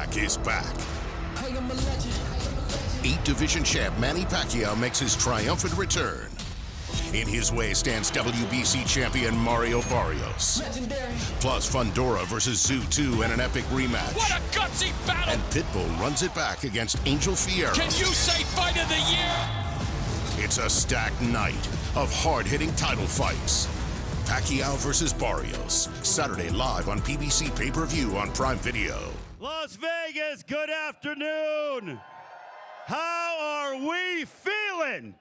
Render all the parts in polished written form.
Pac is back. Eight-division champ Manny Pacquiao makes his triumphant return. In his way stands WBC champion Mario Barrios. Legendary. Plus Fundora versus Zoo 2 in an epic rematch. What a gutsy battle! And Pitbull runs it back against Angel Fierro. Can you say fight of the year? It's a stacked night of hard-hitting title fights. Pacquiao versus Barrios, Saturday live on PBC Pay-Per-View on Prime Video. Las Vegas, good afternoon. How are we feeling?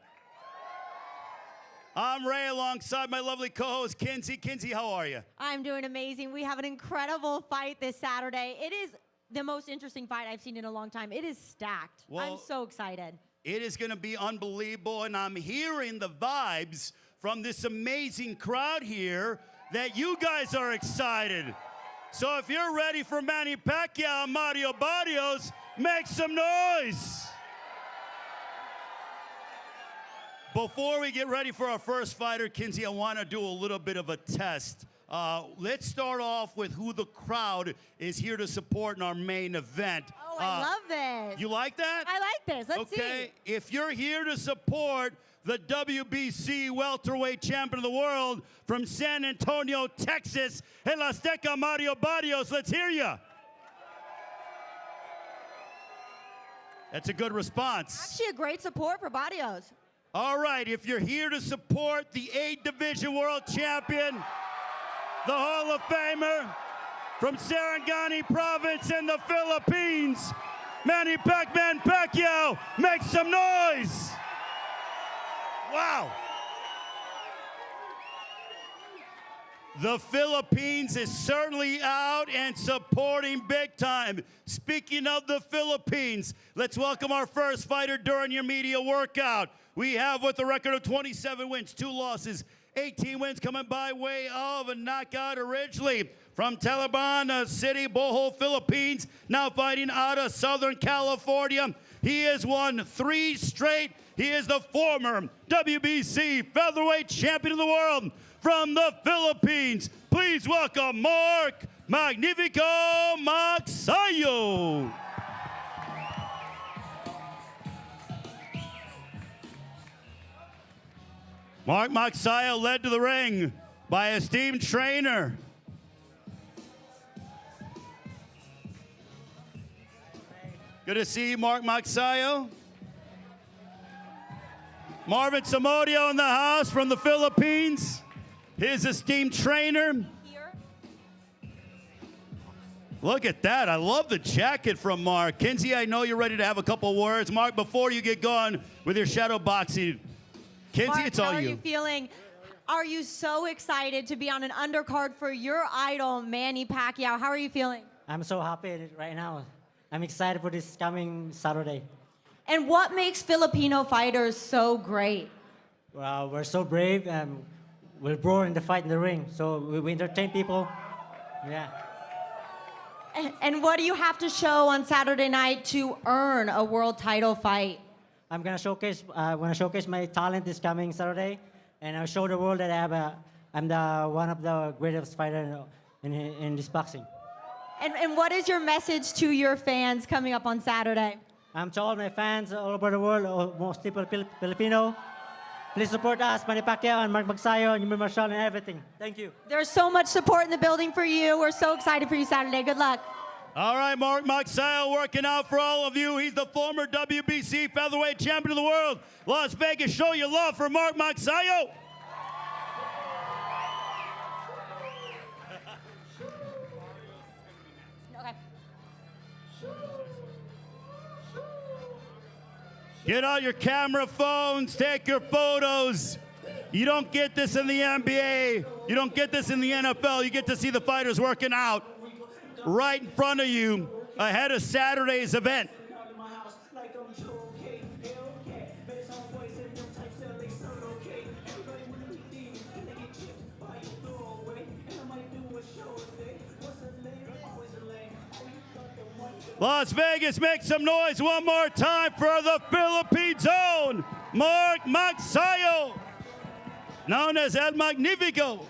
I'm Ray alongside my lovely co-host Kinsey. Kinsey, how are you? I'm doing amazing. We have an incredible fight this Saturday. It is the most interesting fight I've seen in a long time. It is stacked. Well, I'm so excited. It is going to be unbelievable, and I'm hearing the vibes from this amazing crowd here that you guys are excited. So if you're ready for Manny Pacquiao and Mario Barrios, make some noise. Before we get ready for our first fighter, Kinsey, I want to do a little bit of a test. Let's start off with who the crowd is here to support in our main event. Oh, I love this. You like that? I like this. Let's see. Okay, if you're here to support the WBC welterweight champion of the world from San Antonio, Texas, El Azteca Mario Barrios, let's hear you. That's a good response. Actually, a great support for Barrios. All right, if you're here to support the 8-division world champion, the Hall of Famer from Sarangani province in the Philippines, Manny Pac-Man Pacquiao, make some noise. Wow. The Philippines is certainly out and supporting big time. Speaking of the Philippines, let's welcome our first fighter during your media workout. We have, with a record of 27 wins, 2 losses, 18 wins, coming by way of a knockout originally from Taliban City, Bohol, Philippines, now fighting out of Southern California. He has won 3 straight. He is the former WBC featherweight champion of the world from the Philippines. Please welcome Mark Magnifico Magsayo. Mark Magsayo led to the ring by a esteemed trainer. Good to see you, Mark Magsayo. Marvin Samodio in the house from the Philippines. His esteemed trainer. Look at that. I love the jacket from Mark. Kinsey, I know you're ready to have a couple words. Mark, before you get going with your shadow boxing, Kinsey, Mark, it's all you. How are you feeling? Are you so excited to be on an undercard for your idol, Manny Pacquiao? How are you feeling? I'm so happy right now. I'm excited for this coming Saturday. And what makes Filipino fighters so great? Well, we're so brave and we're born in the fight in the ring. So we entertain people. Yeah. And what do you have to show on Saturday night to earn a world title fight? I'm gonna showcase my talent this coming Saturday, and I'll show the world that I'm one of the greatest fighter in this boxing. And what is your message to your fans coming up on Saturday? To all my fans all over the world, mostly Filipino, please support us, Manny Pacquiao and Mark Magsayo and Yumi Marshall and everything. Thank you. There's so much support in the building for you. We're so excited for you Saturday. Good luck. All right, Mark Magsayo working out for all of you. He's the former WBC featherweight champion of the world. Las Vegas, show your love for Mark Magsayo. Get out your camera phones, take your photos. You don't get this in the NBA. You don't get this in the NFL. You get to see the fighters working out right in front of you ahead of Saturday's event. Las Vegas, make some noise one more time for the Philippines own Mark Magsayo, known as El Magnifico.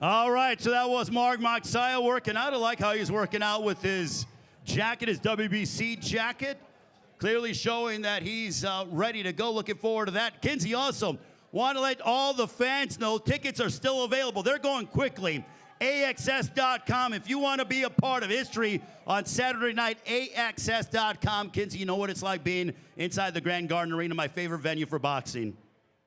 All right, so that was Mario Barrios working out. I like how he's working out with his jacket, his WBC jacket, clearly showing that he's ready to go. Looking forward to that. Kinsey, also want to let all the fans know tickets are still available. They're going quickly. AXS.com. If you want to be a part of history on Saturday night, AXS.com. Kinsey, you know what it's like being inside the Grand Garden Arena, my favorite venue for boxing.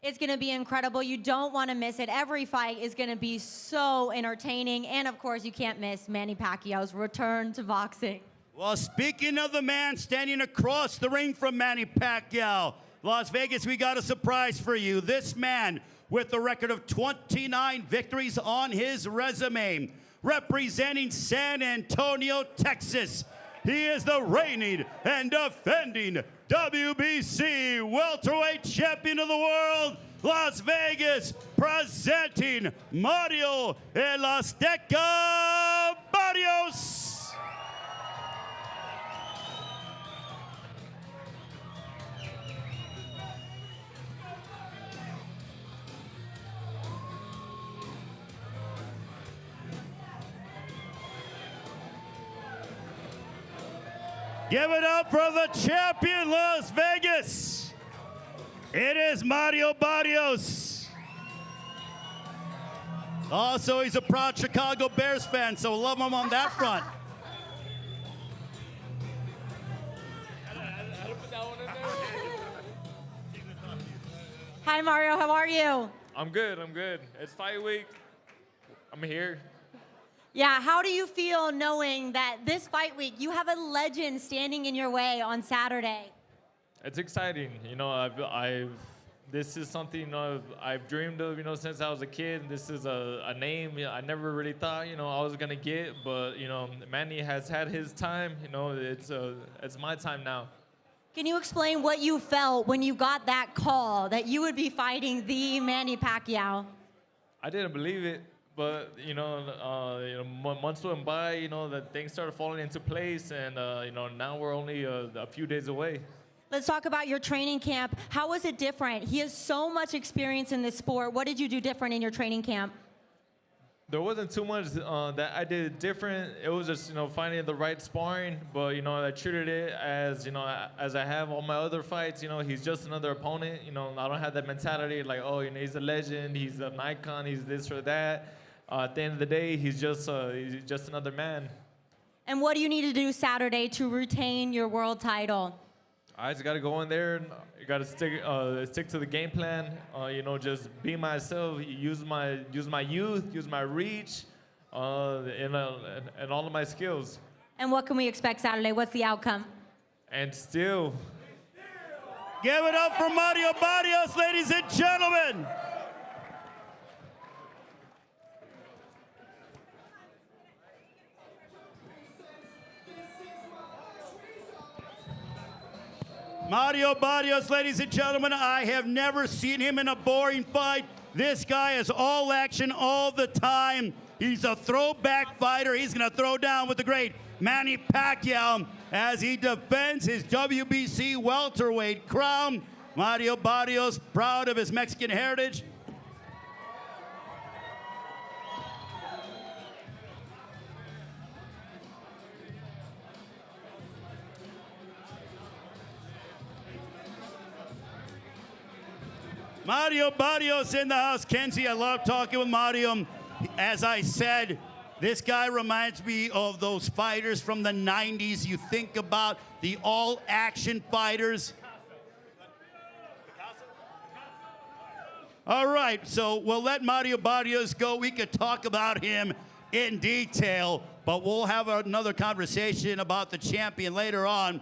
It's going to be incredible. You don't want to miss it. Every fight is going to be so entertaining. And, of course, you can't miss Manny Pacquiao's return to boxing. Well, speaking of the man standing across the ring from Manny Pacquiao, Las Vegas, we got a surprise for you. This man with a record of 29 victories on his resume, representing San Antonio, Texas. He is the reigning and defending WBC welterweight champion of the world, Las Vegas, presenting Mario El Azteca Barrios. Give it up for the champion, Las Vegas. It is Mario Barrios. Also, he's a proud Chicago Bears fan, so love him on that front. Hi, Mario. How are you? I'm good. It's fight week. I'm here. Yeah, how do you feel knowing that this fight week, you have a legend standing in your way on Saturday? It's exciting. You know, this is something I've dreamed of, since I was a kid. This is a name I never really thought, I was gonna get, but Manny has had his time. It's my time now. Can you explain what you felt when you got that call that you would be fighting the Manny Pacquiao? I didn't believe it. But months went by. That things started falling into place, and now we're only a few days away. Let's talk about your training camp. How was it different? He has so much experience in this sport. What did you do different in your training camp? There wasn't too much that I did different. It was just finding the right sparring. But I treated it as as I have all my other fights. He's just another opponent. I don't have that mentality like, oh, he's a legend, he's an icon, he's this or that. At the end of the day, he's just another man. And what do you need to do Saturday to retain your world title? I just got to go in there. And you got to stick to the game plan. Just be myself. Use my youth. Use my reach, and all of my skills. And what can we expect Saturday? What's the outcome? And still. Give it up for Mario Barrios, ladies and gentlemen. Mario Barrios, ladies and gentlemen, I have never seen him in a boring fight. This guy is all action all the time. He's a throwback fighter. He's going to throw down with the great Manny Pacquiao as he defends his WBC welterweight crown. Mario Barrios, proud of his Mexican heritage. Mario Barrios in the house. Kenzie, I love talking with Mario. As I said, this guy reminds me of those fighters from the 90s. You think about the all-action fighters. All right, so we'll let Mario Barrios go. We could talk about him in detail. but we'll have another conversation about the champion later on.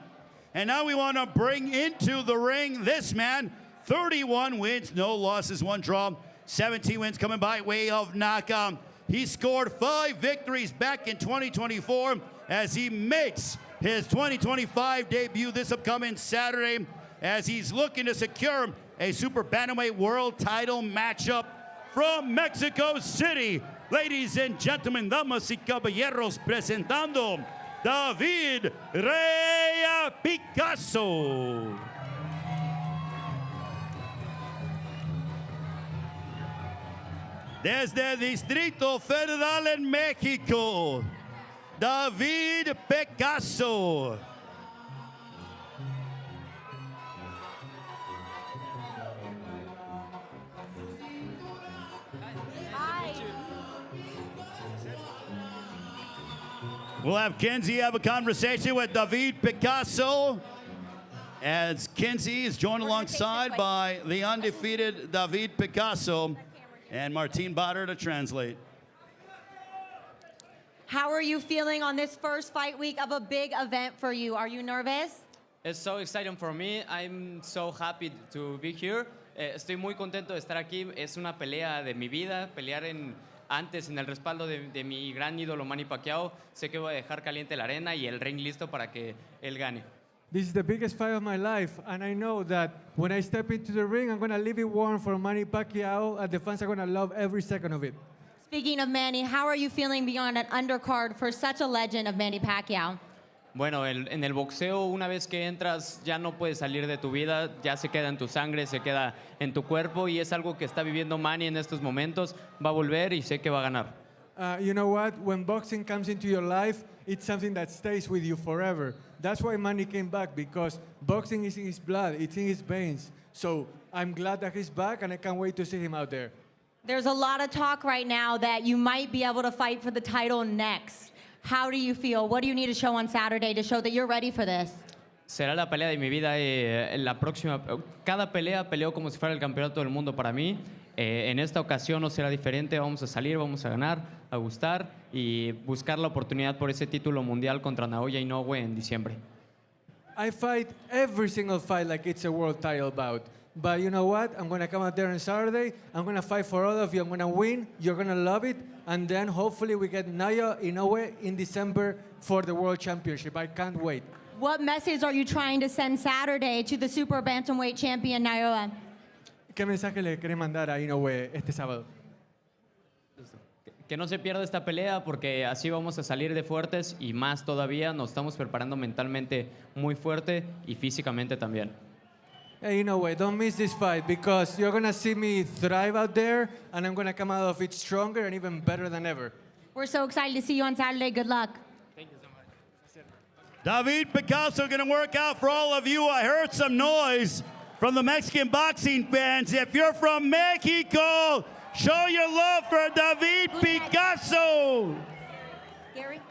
And now we want to bring into the ring this man, 31 wins, no losses, 1 draw, 17 wins coming by way of knockout. He scored 5 victories back in 2024 as he makes his 2025 debut this upcoming Saturday as he's looking to secure a super bantamweight world title matchup from Mexico City. Ladies and gentlemen, damas y caballeros, presentando David Rea Picasso. Desde el Distrito Federal en México, David Picasso. We'll have Kinsey have a conversation with David Picasso as Kinsey is joined alongside by the undefeated David Picasso and Martin Bader to translate. How are you feeling on this first fight week of a big event for you? Are you nervous? It's so exciting for me. I'm so happy to be here. Estoy muy contento de estar aquí. Es una pelea de mi vida, pelear antes en el respaldo de mi gran ídolo Manny Pacquiao. Sé que voy a dejar caliente la arena y el ring listo para que él gane. This is the biggest fight of my life, and I know that when I step into the ring, I'm going to leave it warm for Manny Pacquiao, and the fans are going to love every second of it. Speaking of Manny, how are you feeling beyond an undercard for such a legend of Manny Pacquiao? Bueno, en el boxeo, una vez que entras, ya no puedes salir de tu vida, ya se queda en tu sangre, se queda en tu cuerpo, y es algo que está viviendo Manny en estos momentos. Va a volver y sé que va a ganar. You know what? When boxing comes into your life, it's something that stays with you forever. That's why Manny came back, because boxing is in his blood, it's in his veins. So I'm glad that he's back, and I can't wait to see him out there. There's a lot of talk right now that you might be able to fight for the title next. How do you feel? What do you need to show on Saturday to show that you're ready for this? Será la pelea de mi vida. La próxima, cada pelea peleo como si fuera el campeonato del mundo para mí. En esta ocasión no será diferente. Vamos a salir, vamos a ganar, a gustar y buscar la oportunidad por ese título mundial contra Naoya Inoue en diciembre. I fight every single fight like it's a world title bout. But you know what? I'm going to come out there on Saturday. I'm going to fight for all of you. I'm going to win. You're going to love it. And then hopefully we get Naoya Inoue in December for the World Championship. I can't wait. What message are you trying to send Saturday to the super bantamweight champion, Naoya? ¿Qué mensaje le querés mandar a Inoue este sábado? Que no se pierda esta pelea porque así vamos a salir de fuertes y más todavía. Nos estamos preparando mentalmente muy fuerte y físicamente también. Hey, Inoue, don't miss this fight because you're going to see me thrive out there and I'm going to come out of it stronger and even better than ever. We're so excited to see you on Saturday. Good luck. Thank you so much. David Picasso going to work out for all of you. I heard some noise from the Mexican boxing fans. If you're from Mexico, show your love for David Picasso. Gary?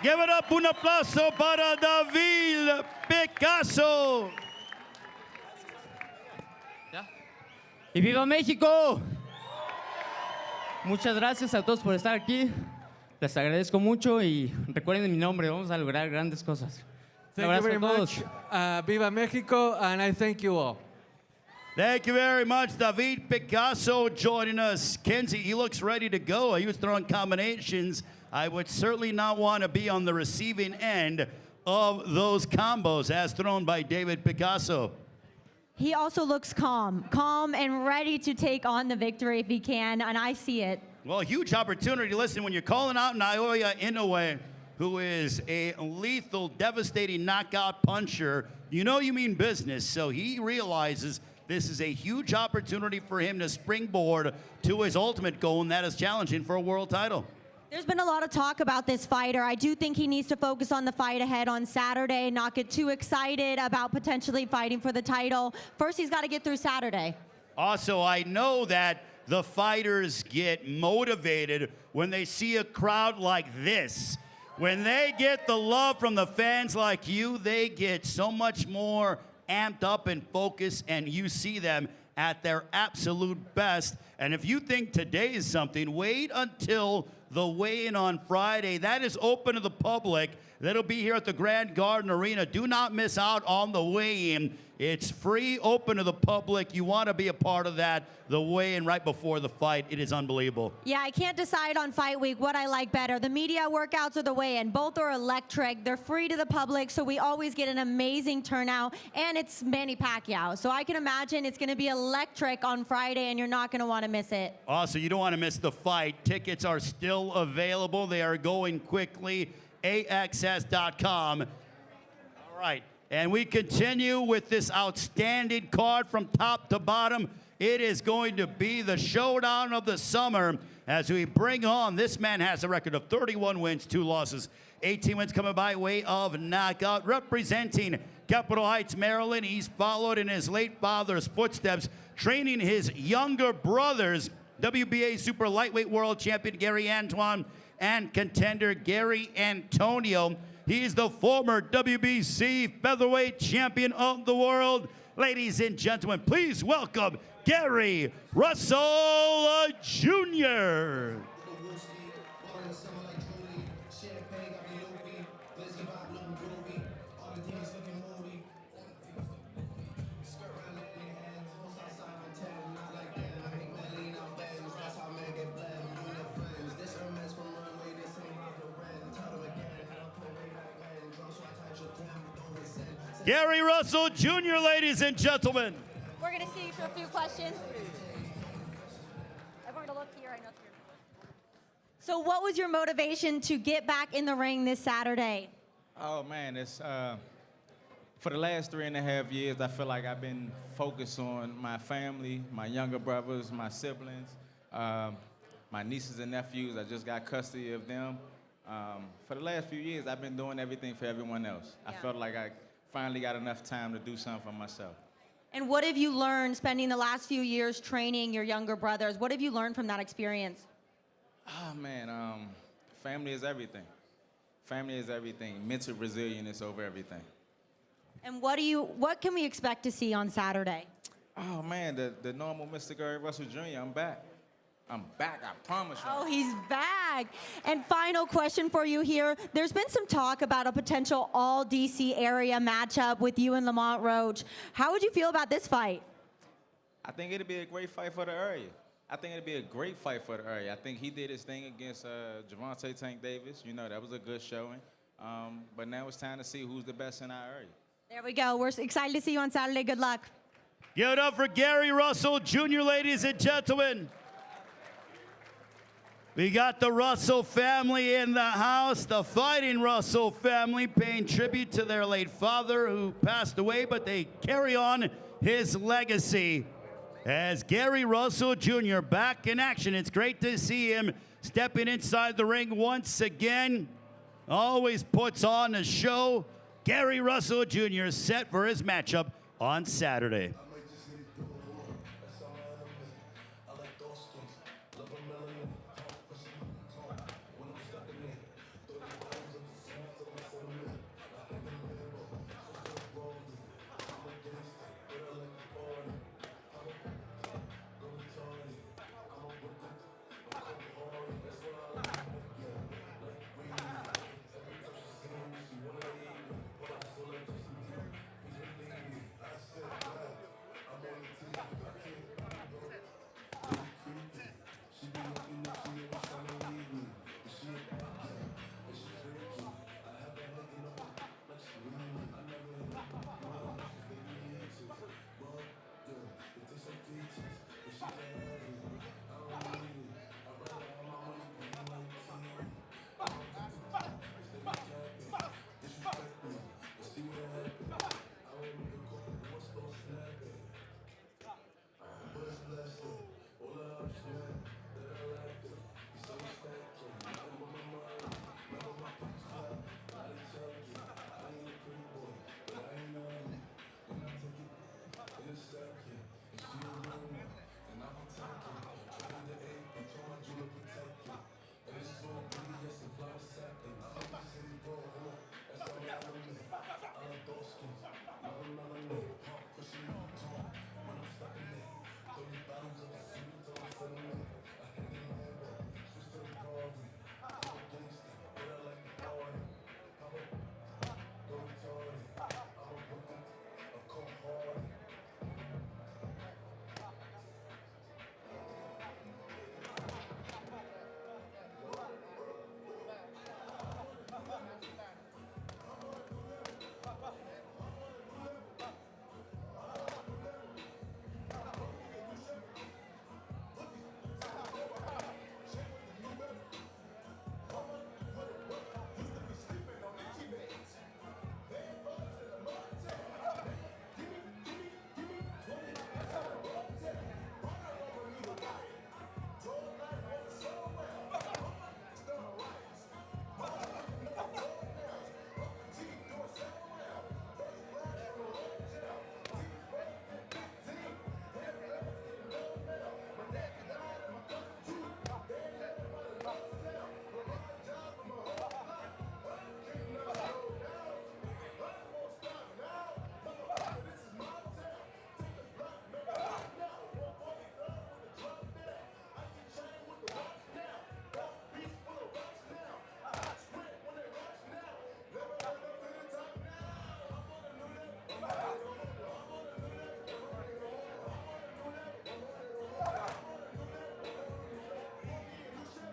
Give it up, un aplauso para David Picasso. ¡Y viva México! Muchas gracias a todos por estar aquí. Les agradezco mucho y recuerden mi nombre. Vamos a lograr grandes cosas. Un Thank you abrazo very a todos. much. Viva Mexico, and I thank you all. Thank you very much, David Picasso, joining us. Kenzie, he looks ready to go. He was throwing combinations. I would certainly not want to be on the receiving end of those combos as thrown by David Picasso. He also looks calm and ready to take on the victory if he can, and I see it. Well, huge opportunity. Listen, when you're calling out Naoya Inoue, who is a lethal, devastating knockout puncher, you know you mean business. So he realizes this is a huge opportunity for him to springboard to his ultimate goal, and that is challenging for a world title. There's been a lot of talk about this fighter. I do think he needs to focus on the fight ahead on Saturday, not get too excited about potentially fighting for the title. First, he's got to get through Saturday. Also, I know that the fighters get motivated when they see a crowd like this. When they get the love from the fans like you, they get so much more amped up and focused, and you see them at their absolute best. And if you think today is something, wait until the weigh-in on Friday. That is open to the public. That'll be here at the Grand Garden Arena. Do not miss out on the weigh-in. It's free, open to the public. You want to be a part of that. The weigh-in right before the fight. It is unbelievable. Yeah, I can't decide on fight week what I like better, the media workouts or the weigh-in. Both are electric. They're free to the public, so we always get an amazing turnout. And it's Manny Pacquiao. So I can imagine it's going to be electric on Friday, and you're not going to want to miss it. Also, you don't want to miss the fight. Tickets are still available. They are going quickly. AXS.com. All right. And we continue with this outstanding card from top to bottom. It is going to be the showdown of the summer as we bring on, this man has a record of 31 wins, 2 losses, 18 wins coming by way of knockout. Representing Capitol Heights, Maryland, he's followed in his late father's footsteps, training his younger brothers, WBA Super Lightweight World Champion Gary Antoine and contender Gary Antonio. He's the former WBC Featherweight Champion of the World. Ladies and gentlemen, please welcome Gary Russell Jr. Gary Russell Jr., ladies and gentlemen. We're going to see you for a few questions. Everyone to look here. I know it's here. So what was your motivation to get back in the ring this Saturday? Oh, man, it's for the last 3.5 years, I feel like I've been focused on my family, my younger brothers, my siblings, my nieces and nephews. I just got custody of them. For the last few years, I've been doing everything for everyone else. Yeah. I felt like I finally got enough time to do something for myself. And what have you learned spending the last few years training your younger brothers? What have you learned from that experience? Oh, man, family is everything. Family is everything. Mental resilience is over everything. And what can we expect to see on Saturday? Oh, man, the normal Mr. Gary Russell Jr., I'm back. I'm back, I promise you. Oh, he's back. And final question for you here. There's been some talk about a potential all-DC area matchup with you and Lamont Roach. How would you feel about this fight? I think it'd be a great fight for the area. I think it'd be a great fight for the area. I think he did his thing against Javante Tank Davis. You know, that was a good showing. But now it's time to see who's the best in our area. There we go. We're excited to see you on Saturday. Good luck. Give it up for Gary Russell Jr., ladies and gentlemen. We got the Russell family in the house, the Fighting Russell family, paying tribute to their late father who passed away, but they carry on his legacy. As Gary Russell Jr. back in action, it's great to see him stepping inside the ring once again. Always puts on a show. Gary Russell Jr. set for his matchup on Saturday.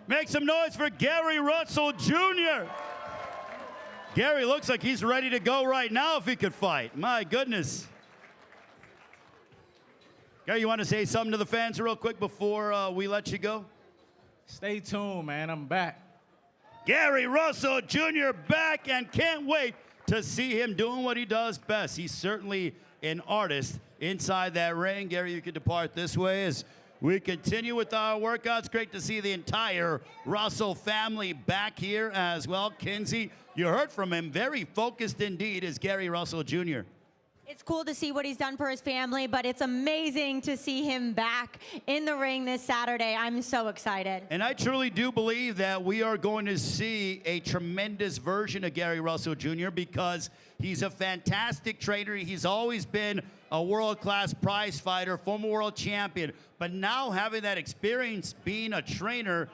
Make some noise for Gary Russell Jr. Gary looks like he's ready to go right now if he could fight. My goodness. Gary, you want to say something to the fans real quick before we let you go? Stay tuned, man. I'm back. Gary Russell Jr. back, and can't wait to see him doing what he does best. He's certainly an artist inside that ring. Gary, you can depart this way as we continue with our workouts. Great to see the entire Russell family back here as well. Kinsey, you heard from him. Very focused indeed is Gary Russell Jr. It's cool to see what he's done for his family, but it's amazing to see him back in the ring this Saturday. I'm so excited. And I truly do believe that we are going to see a tremendous version of Gary Russell Jr. because he's a fantastic trainer. He's always been a world-class prize fighter, former world champion. But now having that experience being a trainer,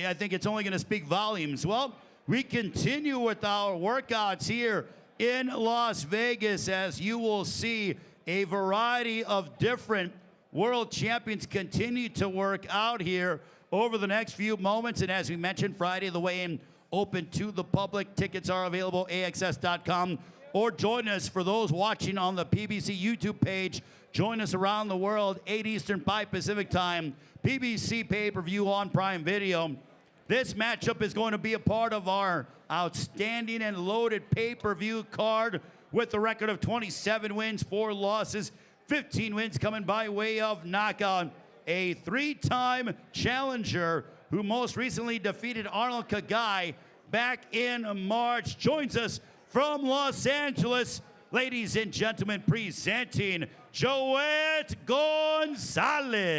I think it's only going to speak volumes. Well, we continue with our workouts here in Las Vegas, as you will see a variety of different world champions continue to work out here over the next few moments. And as we mentioned, Friday, the weigh-in open to the public. Tickets are available, AXS.com, or join us for those watching on the PBC YouTube page. Join us around the world, 8 Eastern, 5 Pacific time, PBC pay-per-view on Prime Video. This matchup is going to be a part of our outstanding and loaded pay-per-view card with a record of 27 wins, 4 losses, 15 wins coming by way of knockout. A 3-time challenger who most recently defeated Arnold Kagai back in March joins us from Los Angeles. Ladies and gentlemen, presenting Joet Gonzalez.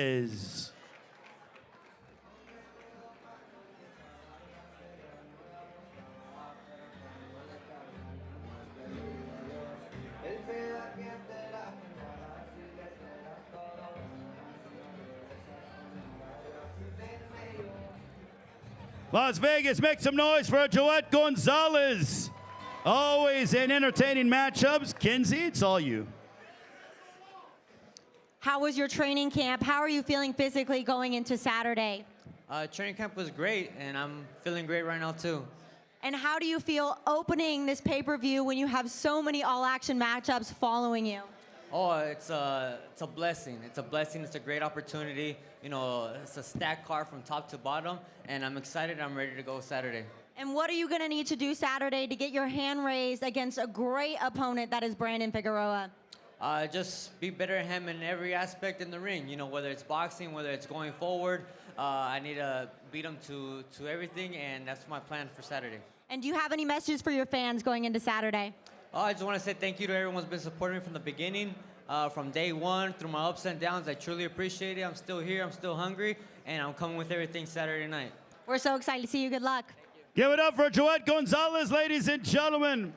Las Vegas, make some noise for Joet Gonzalez. Always an entertaining matchups. Kinsey, it's all you. How was your training camp? How are you feeling physically going into Saturday? Training camp was great, and I'm feeling great right now, too. And how do you feel opening this pay-per-view when you have so many all-action matchups following you? Oh, it's a blessing. It's a blessing. It's a great opportunity. You know, it's a stacked card from top to bottom, and I'm excited. I'm ready to go Saturday. And what are you going to need to do Saturday to get your hand raised against a great opponent that is Brandon Figueroa? Just be better than him in every aspect in the ring. You know, whether it's boxing, whether it's going forward. I need to beat him to everything, and that's my plan for Saturday. And do you have any messages for your fans going into Saturday? I just want to say thank you to everyone who's been supporting me from the beginning, from day one, through my ups and downs. I truly appreciate it. I'm still here. I'm still hungry, and I'm coming with everything Saturday night. We're so excited to see you. Good luck. Give it up for Joet Gonzalez, ladies and gentlemen.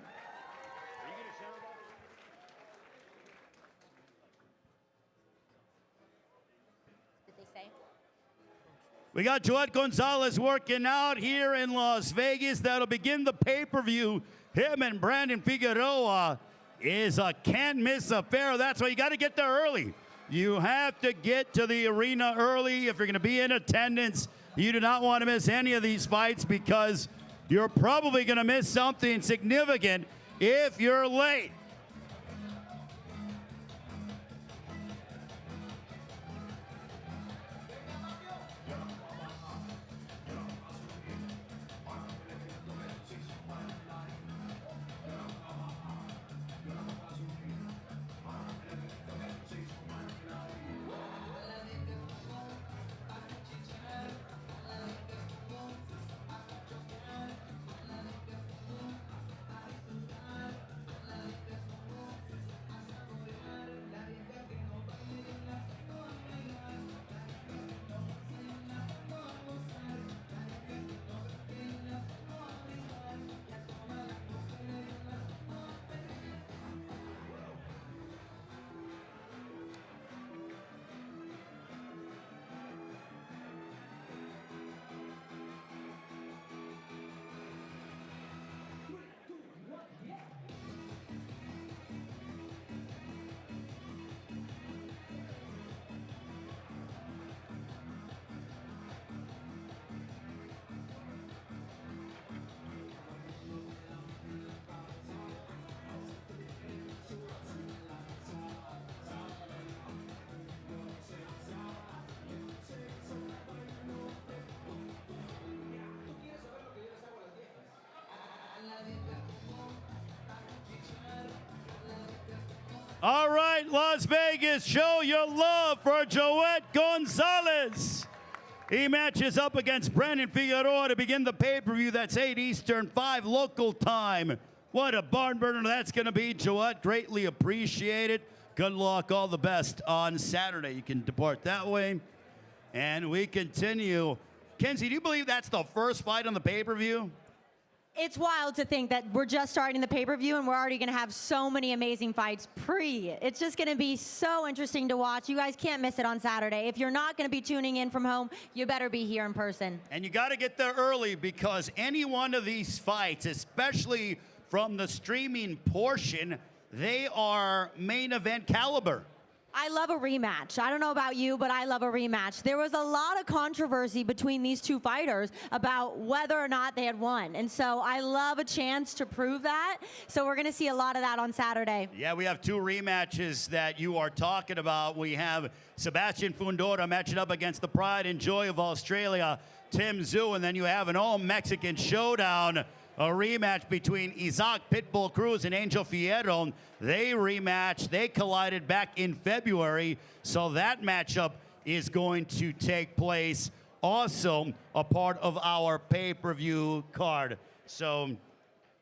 We got Joet Gonzalez working out here in Las Vegas. That'll begin the pay-per-view. Him and Brandon Figueroa is a can't-miss affair. That's why you got to get there early. You have to get to the arena early if you're going to be in attendance. You do not want to miss any of these fights because you're probably going to miss something significant if you're late. All right, Las Vegas, show your love for Joet Gonzalez. He matches up against Brandon Figueroa to begin the pay-per-view. That's 8 Eastern, 5 local time. What a barn burner that's going to be, Joet. Greatly appreciated. Good luck, all the best on Saturday. You can depart that way. And we continue. Kenzie, do you believe that's the first fight on the pay-per-view? It's wild to think that we're just starting the pay-per-view and we're already going to have so many amazing fights pre. It's just going to be so interesting to watch. You guys can't miss it on Saturday. If you're not going to be tuning in from home, you better be here in person. And you got to get there early because any one of these fights, especially from the streaming portion, they are main event caliber. I love a rematch. I don't know about you, but I love a rematch. There was a lot of controversy between these two fighters about whether or not they had won. And so I love a chance to prove that. So we're going to see a lot of that on Saturday. Yeah, we have 2 rematches that you are talking about. We have Sebastian Fundora matching up against the Pride and Joy of Australia, Tim Zhu, and then you have an all-Mexican showdown, a rematch between Isaac Pitbull Cruz and Angel Fierro. They rematched. They collided back in February. So that matchup is going to take place. Also a part of our pay-per-view card. So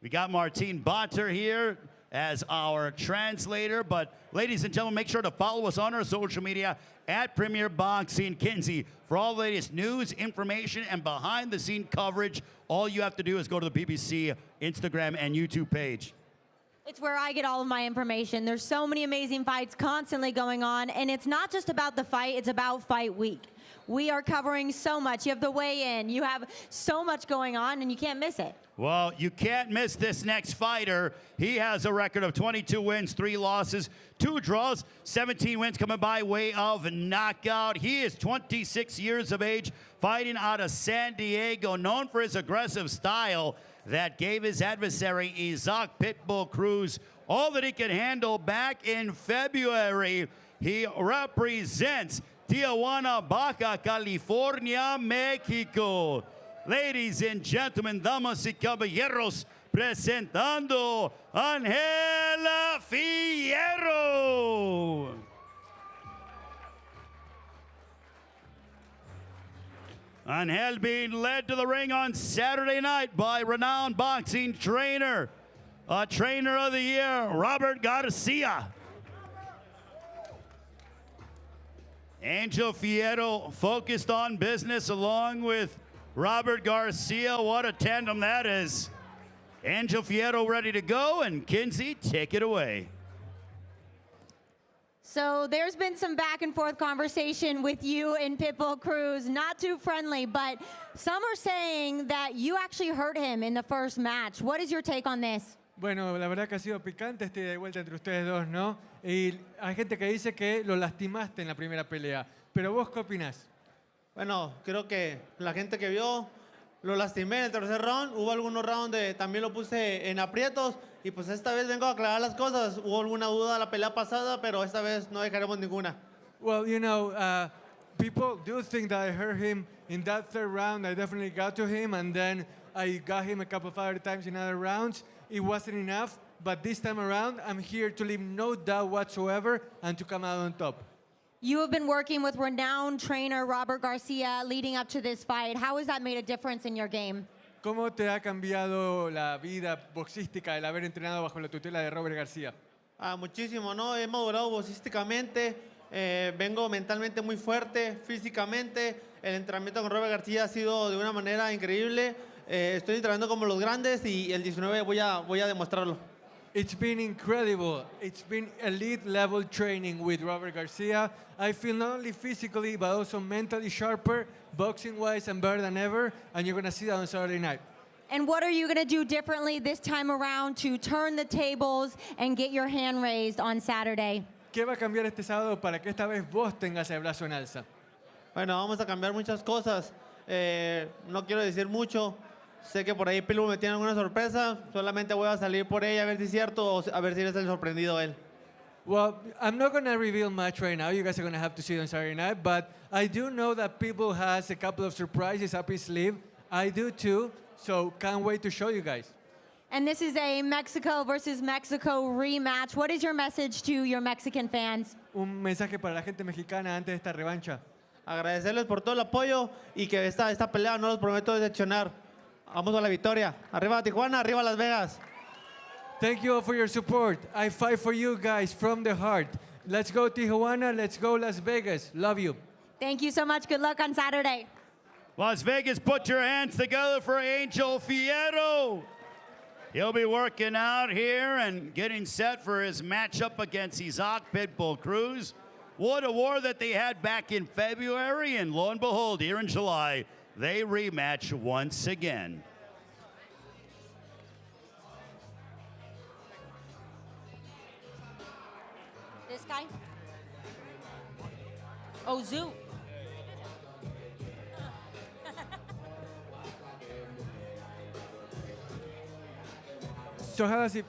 we got Martine Botter here as our translator. But ladies and gentlemen, make sure to follow us on our social media at Premier Boxing Kinsey for all the latest news, information, and behind-the-scene coverage. All you have to do is go to the PBC Instagram and YouTube page. It's where I get all of my information. There's so many amazing fights constantly going on, and it's not just about the fight, it's about fight week. We are covering so much. You have the weigh-in, you have so much going on, and you can't miss it. Well, you can't miss this next fighter. He has a record of 22 wins, 3 losses, 2 draws, 17 wins coming by way of knockout. He is 26 years of age, fighting out of San Diego, known for his aggressive style that gave his adversary, Isaac Pitbull Cruz, all that he could handle back in February. He represents Tijuana, Baja California, Mexico. Ladies and gentlemen, damas y caballeros, presentando Ángel Fierro. Ángel being led to the ring on Saturday night by renowned boxing trainer, trainer of the year, Robert Garcia. Angel Fierro focused on business along with Robert Garcia. What a tandem that is. Angel Fierro ready to go, and Kinsey, take it away. So there's been some back and forth conversation with you and Pitbull Cruz, not too friendly, but some are saying that you actually hurt him in the first match. What is your take on this? Bueno, la verdad que ha sido picante este ida y vuelta entre ustedes dos, ¿no? Y hay gente que dice que lo lastimaste en la primera pelea. Pero vos, ¿qué opinás? Bueno, creo que la gente que vio, lo lastimé en el tercer round. Hubo algunos rounds donde también lo puse en aprietos. Y pues esta vez vengo a aclarar las cosas. Hubo alguna duda de la pelea pasada, pero esta vez no dejaremos ninguna. Well, you know, people do think that I hurt him in that third round. I definitely got to him, and then I got him a couple of other times in other rounds. It wasn't enough, but this time around, I'm here to leave no doubt whatsoever and to come out on top. You have been working with renowned trainer Robert Garcia leading up to this fight. How has that made a difference in your game? ¿Cómo te ha cambiado la vida boxística el haber entrenado bajo la tutela de Robert García? Muchísimo, ¿no? He madurado boxísticamente, vengo mentalmente muy fuerte, físicamente. El entrenamiento con Robert García ha sido de una manera increíble. Estoy entrenando como los grandes y el 19 voy a demostrarlo. It's been incredible. It's been elite level training with Robert Garcia. I feel not only physically but also mentally sharper, boxing wise and better than ever. And you're going to see that on Saturday night. And what are you going to do differently this time around to turn the tables and get your hand raised on Saturday? ¿Qué va a cambiar este sábado para que esta vez vos tengas el brazo en alza? Bueno, vamos a cambiar muchas cosas. No quiero decir mucho. Sé que por ahí Pitbull me tiene alguna sorpresa. Solamente voy a salir por ella a ver si es cierto o a ver si es el sorprendido él. Well, I'm not going to reveal much right now. You guys are going to have to see it on Saturday night. But I do know that Pitbull has a couple of surprises up his sleeve. I do too. So can't wait to show you guys. And this is a Mexico versus Mexico rematch. What is your message to your Mexican fans? Un mensaje para la gente mexicana antes de esta revancha. Agradecerles por todo el apoyo y que esta pelea no los prometo decepcionar. Vamos a la victoria. Arriba Tijuana, arriba Las Vegas. Thank you all for your support. I fight for you guys from the heart. Let's go Tijuana, let's go Las Vegas. Love you. Thank you so much. Good luck on Saturday. Las Vegas, put your hands together for Angel Fierro. He'll be working out here and getting set for his matchup against Isaac Pitbull Cruz. What a war that they had back in February, and lo and behold, here in July, they rematch once again. This guy? Oh, Zoo. So how does it?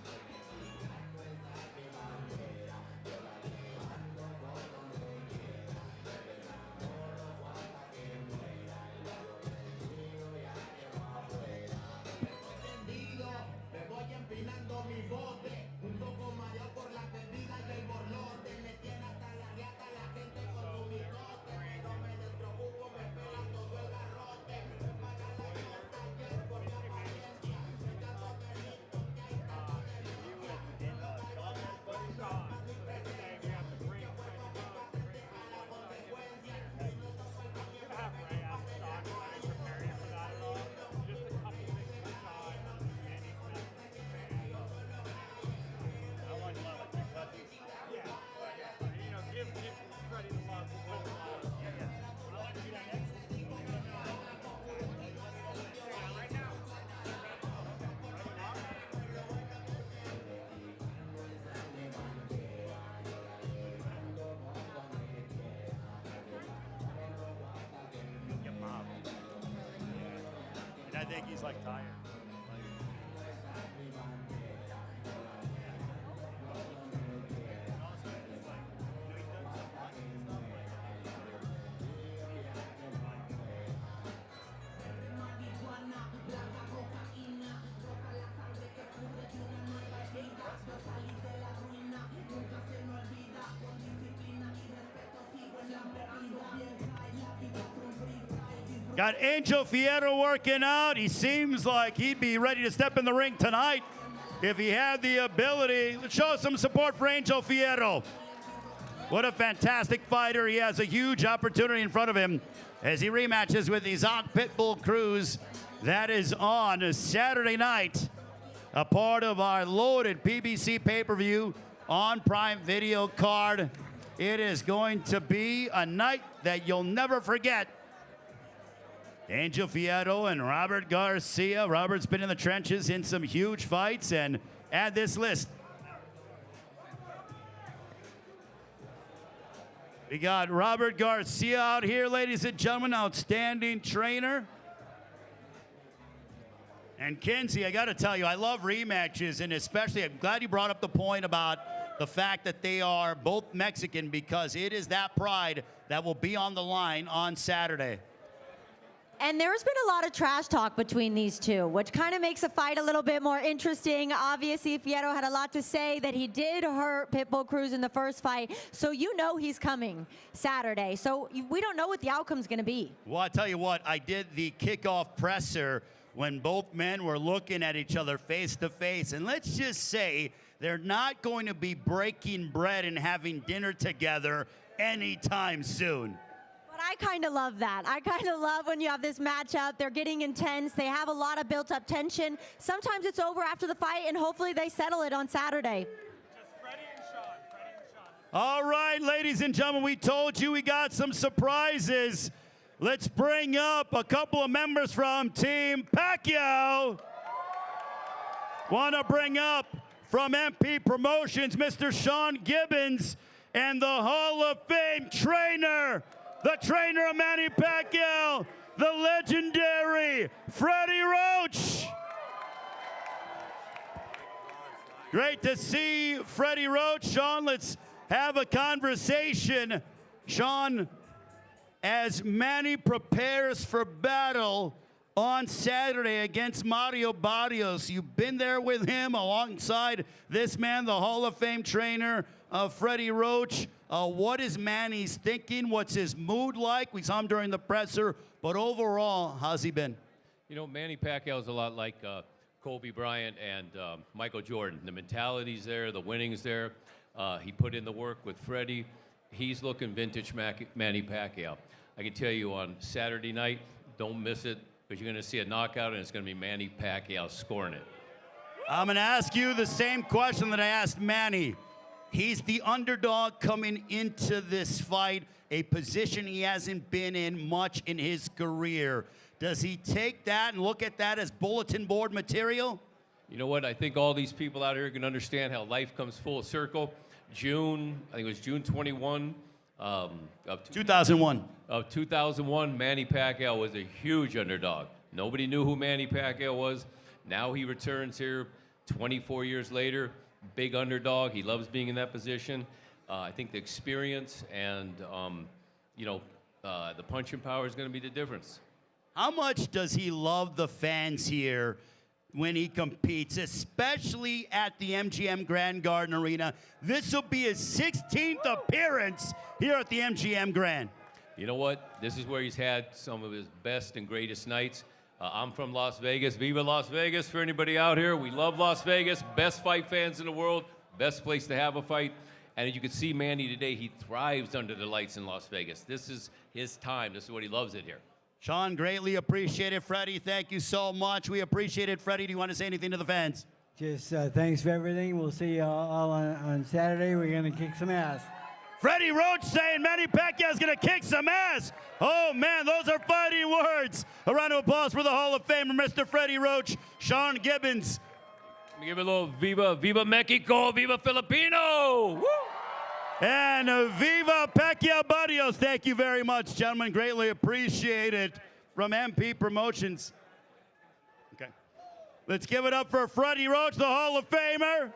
I think he's like tired. Got Angel Fierro working out. He seems like he'd be ready to step in the ring tonight if he had the ability. Let's show some support for Angel Fierro. What a fantastic fighter. He has a huge opportunity in front of him as he rematches with Isaac Pitbull Cruz. That is on Saturday night, a part of our loaded PBC pay-per-view on Prime Video card. It is going to be a night that you'll never forget. Angel Fierro and Robert Garcia. Robert's been in the trenches in some huge fights, and add this list. We got Robert Garcia out here, ladies and gentlemen, outstanding trainer. And Kenzie, I got to tell you, I love rematches, and especially I'm glad you brought up the point about the fact that they are both Mexican, because it is that pride that will be on the line on Saturday. And there's been a lot of trash talk between these two, which kind of makes the fight a little bit more interesting. Obviously, Fierro had a lot to say that he did hurt Pitbull Cruz in the first fight, so you know he's coming Saturday. So we don't know what the outcome's going to be. Well, I tell you what, I did the kickoff presser when both men were looking at each other face to face, and let's just say they're not going to be breaking bread and having dinner together anytime soon. I kind of love that. I kind of love when you have this matchup. They're getting intense. They have a lot of built-up tension. Sometimes it's over after the fight, and hopefully they settle it on Saturday. Just Freddie and Sean. All right, ladies and gentlemen, we told you we got some surprises. Let's bring up a couple of members from Team Pacquiao. Want to bring up from MP Promotions, Mr. Sean Gibbons, and the Hall of Fame trainer, the trainer of Manny Pacquiao, the legendary Freddie Roach. Great to see Freddie Roach. Sean, let's have a conversation. Sean, as Manny prepares for battle on Saturday against Mario Barrios. You've been there with him alongside this man, the Hall of Fame trainer, Freddie Roach. What is Manny's thinking? What's his mood like? We saw him during the presser, but overall, how's he been? You know, Manny Pacquiao is a lot like Kobe Bryant and Michael Jordan. The mentality's there, the winning's there. He put in the work with Freddie. He's looking vintage Manny Pacquiao. I can tell you on Saturday night, don't miss it, because you're going to see a knockout, and it's going to be Manny Pacquiao scoring it. I'm going to ask you the same question that I asked Manny. He's the underdog coming into this fight, a position he hasn't been in much in his career. Does he take that and look at that as bulletin board material? You know what? I think all these people out here can understand how life comes full circle. June, I think it was June 21 of 2001. Of 2001, Manny Pacquiao was a huge underdog. Nobody knew who Manny Pacquiao was. Now he returns here 24 years later, big underdog. He loves being in that position. I think the experience and, the punching power is going to be the difference. How much does he love the fans here when he competes, especially at the MGM Grand Garden Arena? This will be his 16th appearance here at the MGM Grand. You know what? This is where he's had some of his best and greatest nights. I'm from Las Vegas. Viva Las Vegas for anybody out here. We love Las Vegas. Best fight fans in the world. Best place to have a fight. And as you can see, Manny today, he thrives under the lights in Las Vegas. This is his time. This is what he loves it here. Sean, greatly appreciated. Freddie, thank you so much. We appreciate it. Freddie, do you want to say anything to the fans? Just thanks for everything. We'll see you all on Saturday. We're going to kick some ass. Freddie Roach saying Manny Pacquiao is going to kick some ass. Oh, man, those are fighting words. A round of applause for the Hall of Famer, Mr. Freddie Roach. Sean Gibbons. Let me give a little Viva, Viva Mexico, Viva Filipino. Woo! And Viva Pacquiao Barrios. Thank you very much, gentlemen. Greatly appreciate it from MP Promotions. Okay. Let's give it up for Freddie Roach, the Hall of Famer.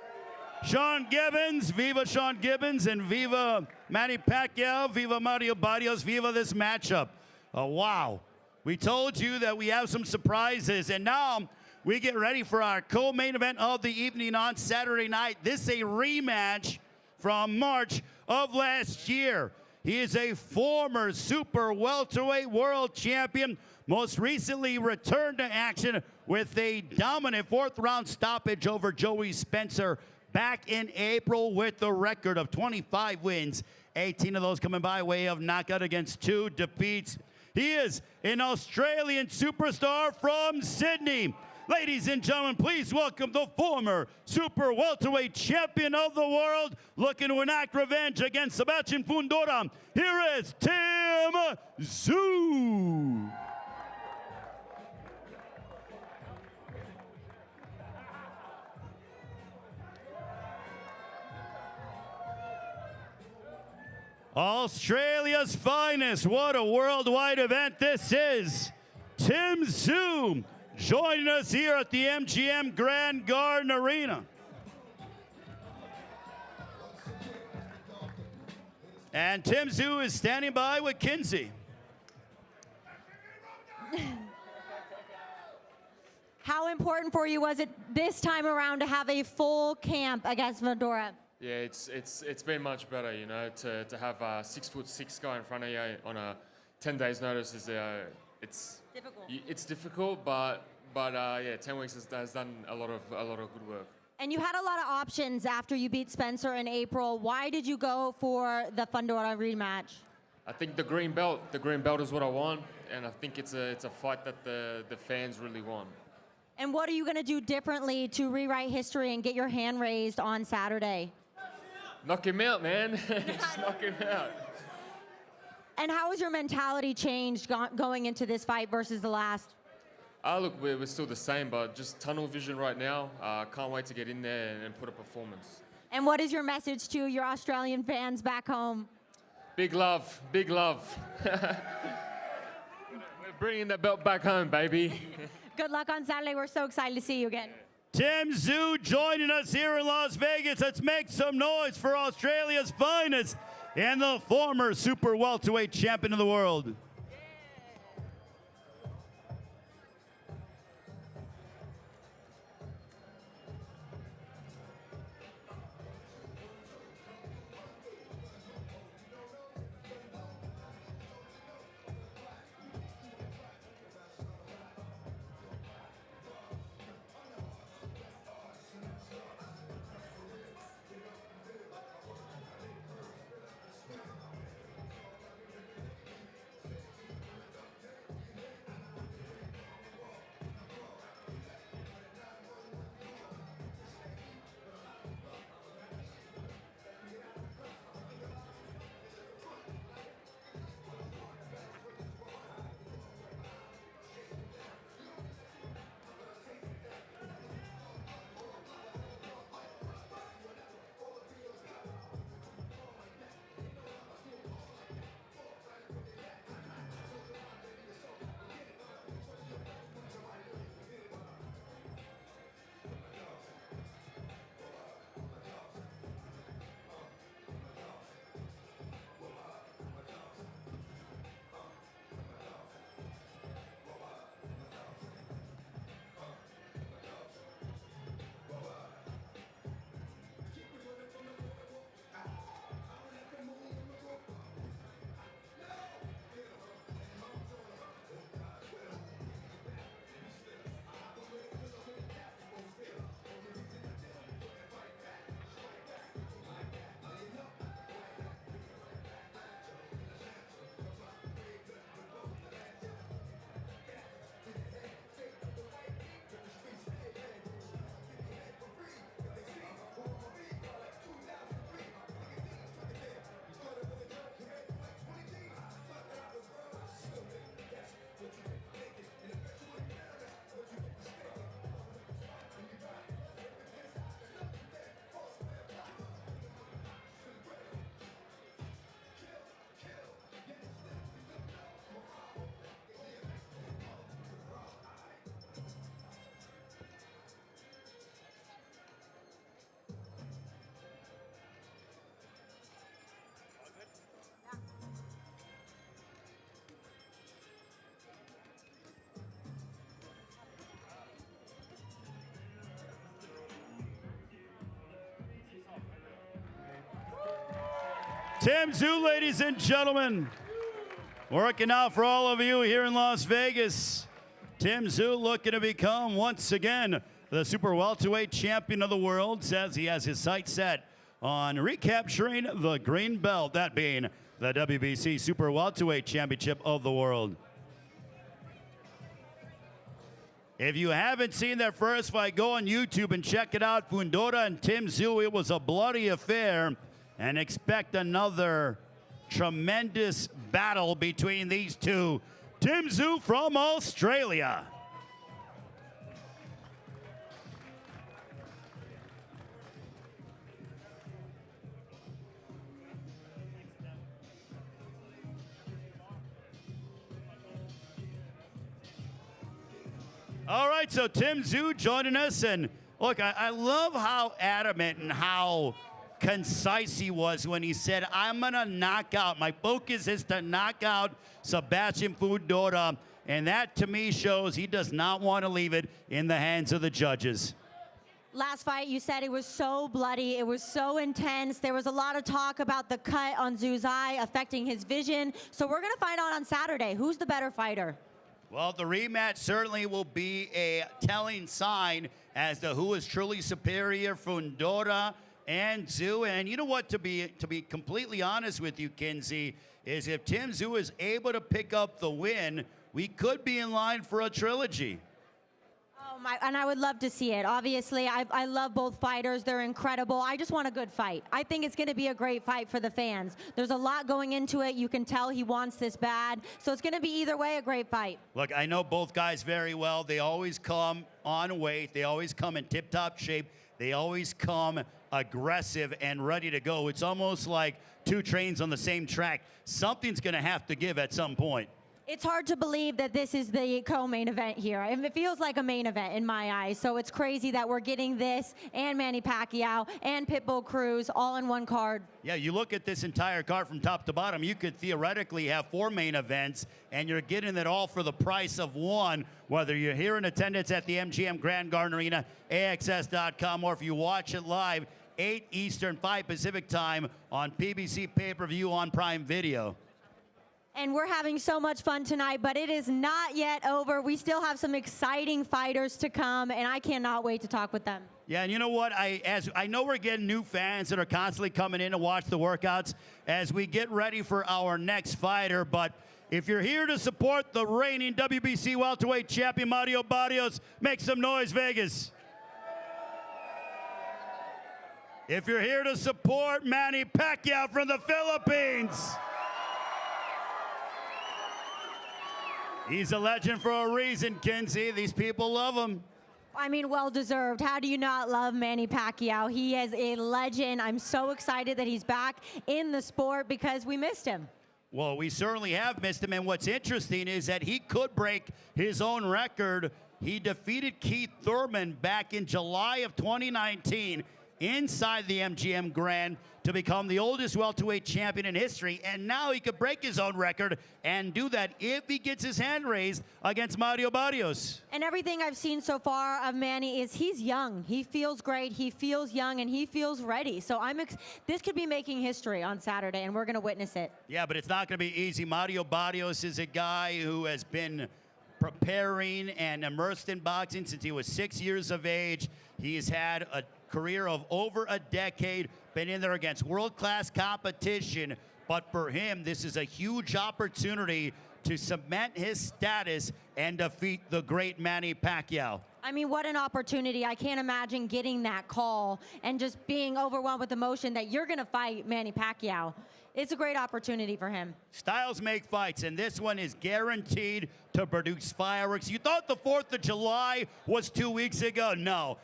Sean Gibbons, Viva Sean Gibbons, and Viva Manny Pacquiao, Viva Mario Barrios, Viva this matchup. Oh, wow. We told you that we have some surprises, and now we get ready for our co-main event of the evening on Saturday night. This is a rematch from March of last year. He is a former super welterweight world champion, most recently returned to action with a dominant fourth-round stoppage over Joey Spencer back in April with the record of 25 wins, 18 of those coming by way of knockout against 2 defeats. He is an Australian superstar from Sydney. Ladies and gentlemen, please welcome the former super welterweight champion of the world, looking to enact revenge against Sebastian Fundora. Here is Tim Tszyu. Australia's finest. What a worldwide event this is. Tim Tszyu joining us here at the MGM Grand Garden Arena. And Tim Tszyu is standing by with Kinsey. How important for you was it this time around to have a full camp against Fundora? Yeah, it's been much better, you know, to have a 6'6" guy in front of you on a 10 days notice is it's difficult. It's difficult, but yeah, 10 weeks has done a lot of good work. And you had a lot of options after you beat Spencer in April. Why did you go for the Fundora rematch? I think the green belt is what I want, and I think it's a fight that the fans really want. And what are you going to do differently to rewrite history and get your hand raised on Saturday? Knock him out, man. Just knock him out. And how has your mentality changed going into this fight versus the last? Look, we're still the same, but just tunnel vision right now. Can't wait to get in there and put a performance. And what is your message to your Australian fans back home? Big love, big love. We're bringing that belt back home, baby. Good luck on Saturday. We're so excited to see you again. Tim Tszyu joining us here in Las Vegas. Let's make some noise for Australia's finest and the former super welterweight champion of the world. Tim Tszyu, ladies and gentlemen. Working out for all of you here in Las Vegas. Tim Tszyu looking to become, once again, the super welterweight champion of the world. Says he has his sights set on recapturing the green belt, that being the WBC super welterweight championship of the world. If you haven't seen their first fight, go on YouTube and check it out. Fundora and Tim Tszyu, it was a bloody affair, and expect another tremendous battle between these two. Tim Tszyu from Australia. All right, so Tim Tszyu joining us, and look, I love how adamant and how concise he was when he said, I'm gonna knock out, my focus is to knock out Sebastian Fundora, and that to me shows he does not want to leave it in the hands of the judges. Last fight, you said it was so bloody, it was so intense. There was a lot of talk about the cut on Tszyu's eye affecting his vision. So we're gonna find out on Saturday, who's the better fighter? Well, the rematch certainly will be a telling sign as to who is truly superior, Fundora and Tszyu. And you know what, to be completely honest with you, Kinsey, is if Tim Tszyu is able to pick up the win, we could be in line for a trilogy. Oh my, and I would love to see it. Obviously, I love both fighters. They're incredible. I just want a good fight. I think it's going to be a great fight for the fans. There's a lot going into it. You can tell he wants this bad. So it's going to be either way a great fight. Look, I know both guys very well. They always come on weight. They always come in tip-top shape. They always come aggressive and ready to go. It's almost like two trains on the same track. Something's going to have to give at some point. It's hard to believe that this is the co-main event here. And it feels like a main event in my eyes. So it's crazy that we're getting this and Manny Pacquiao and Pitbull Cruz all in one card. Yeah, you look at this entire card from top to bottom, you could theoretically have 4 main events, and you're getting it all for the price of one, whether you're here in attendance at the MGM Grand Garden Arena, AXS.com, or if you watch it live, 8 Eastern, 5 Pacific time on PBC Pay-Per-View on Prime Video. And we're having so much fun tonight, but it is not yet over. We still have some exciting fighters to come, and I cannot wait to talk with them. Yeah, and you know what? I know we're getting new fans that are constantly coming in to watch the workouts as we get ready for our next fighter. But if you're here to support the reigning WBC welterweight champion Mario Barrios, make some noise, Vegas. If you're here to support Manny Pacquiao from the Philippines, he's a legend for a reason, Kinsey. These people love him. I mean, well-deserved. How do you not love Manny Pacquiao? He is a legend. I'm so excited that he's back in the sport because we missed him. Well, we certainly have missed him, and what's interesting is that he could break his own record. He defeated Keith Thurman back in July of 2019 inside the MGM Grand to become the oldest welterweight champion in history, and now he could break his own record and do that if he gets his hand raised against Mario Barrios. And everything I've seen so far of Manny is he's young. He feels great. He feels young, and he feels ready. So this could be making history on Saturday, and we're going to witness it. Yeah, but it's not going to be easy. Mario Barrios is a guy who has been preparing and immersed in boxing since he was 6 years of age. He's had a career of over a decade, been in there against world-class competition, but for him, this is a huge opportunity to cement his status and defeat the great Manny Pacquiao. I mean, what an opportunity. I can't imagine getting that call and just being overwhelmed with emotion that you're going to fight Manny Pacquiao. It's a great opportunity for him. Styles make fights, and this one is guaranteed to produce fireworks. You thought the 4th of July was 2 weeks ago? No.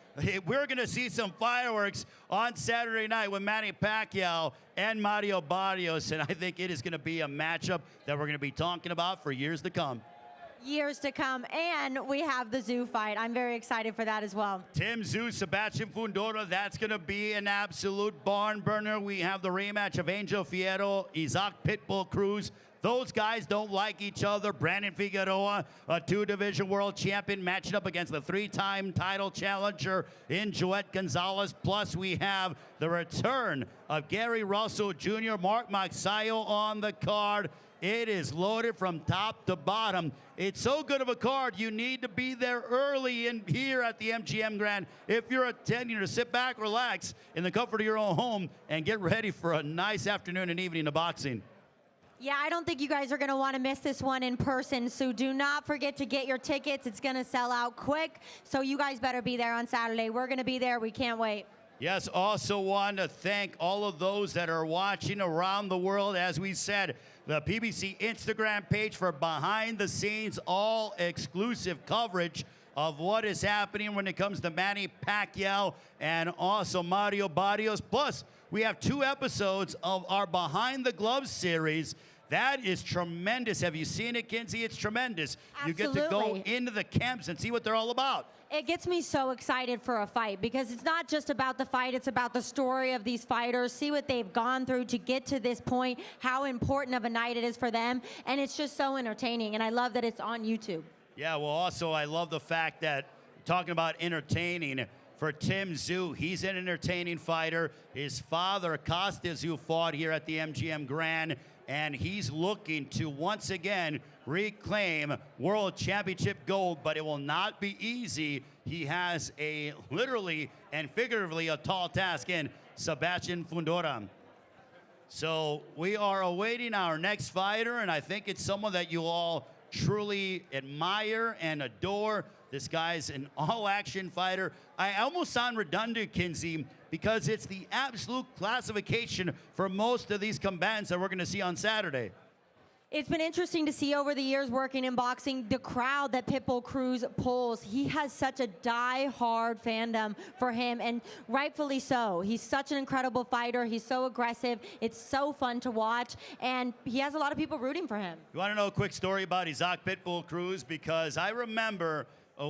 We're going to see some fireworks on Saturday night with Manny Pacquiao and Mario Barrios, and I think it is going to be a matchup that we're going to be talking about for years to come. Years to come, and we have the Tszyu fight. I'm very excited for that as well. Tim Tszyu, Sebastian Fundora, that's going to be an absolute barn burner. We have the rematch of Angel Fierro, Isaac Pitbull Cruz. Those guys don't like each other. Brandon Figueroa, a 2-division world champion, matching up against the 3-time title challenger in Joet Gonzalez. Plus, we have the return of Gary Russell Jr., Mark Magsayo on the card. It is loaded from top to bottom. It's so good of a card, you need to be there early in here at the MGM Grand if you're attending, to sit back, relax in the comfort of your own home, and get ready for a nice afternoon and evening of boxing. Yeah, I don't think you guys are going to want to miss this one in person, so do not forget to get your tickets. It's going to sell out quick, so you guys better be there on Saturday. We're going to be there. We can't wait. Yes, also want to thank all of those that are watching around the world. As we said, the PBC Instagram page for behind the scenes, all exclusive coverage of what is happening when it comes to Manny Pacquiao and also Mario Barrios. Plus, we have 2 episodes of our Behind the Gloves series. That is tremendous. Have you seen it, Kinsey? It's tremendous. Absolutely. You get to go into the camps and see what they're all about. It gets me so excited for a fight because it's not just about the fight, it's about the story of these fighters, see what they've gone through to get to this point, how important of a night it is for them, and it's just so entertaining, and I love that it's on YouTube. Yeah, well, also, I love the fact that, talking about entertaining, for Tim Tszyu, he's an entertaining fighter. His father, Costa Tszyu, fought here at the MGM Grand, and he's looking to once again reclaim World Championship gold, but it will not be easy. He has a literally and figuratively a tall task in Sebastian Fundora. So we are awaiting our next fighter, and I think it's someone that you all truly admire and adore. This guy's an all-action fighter. I almost sound redundant, Kinsey, because it's the absolute classification for most of these combatants that we're going to see on Saturday. It's been interesting to see over the years working in boxing, the crowd that Pitbull Cruz pulls. He has such a die-hard fandom for him, and rightfully so. He's such an incredible fighter. He's so aggressive. It's so fun to watch, and he has a lot of people rooting for him. You want to know a quick story about Isaac Pitbull Cruz? Because I remember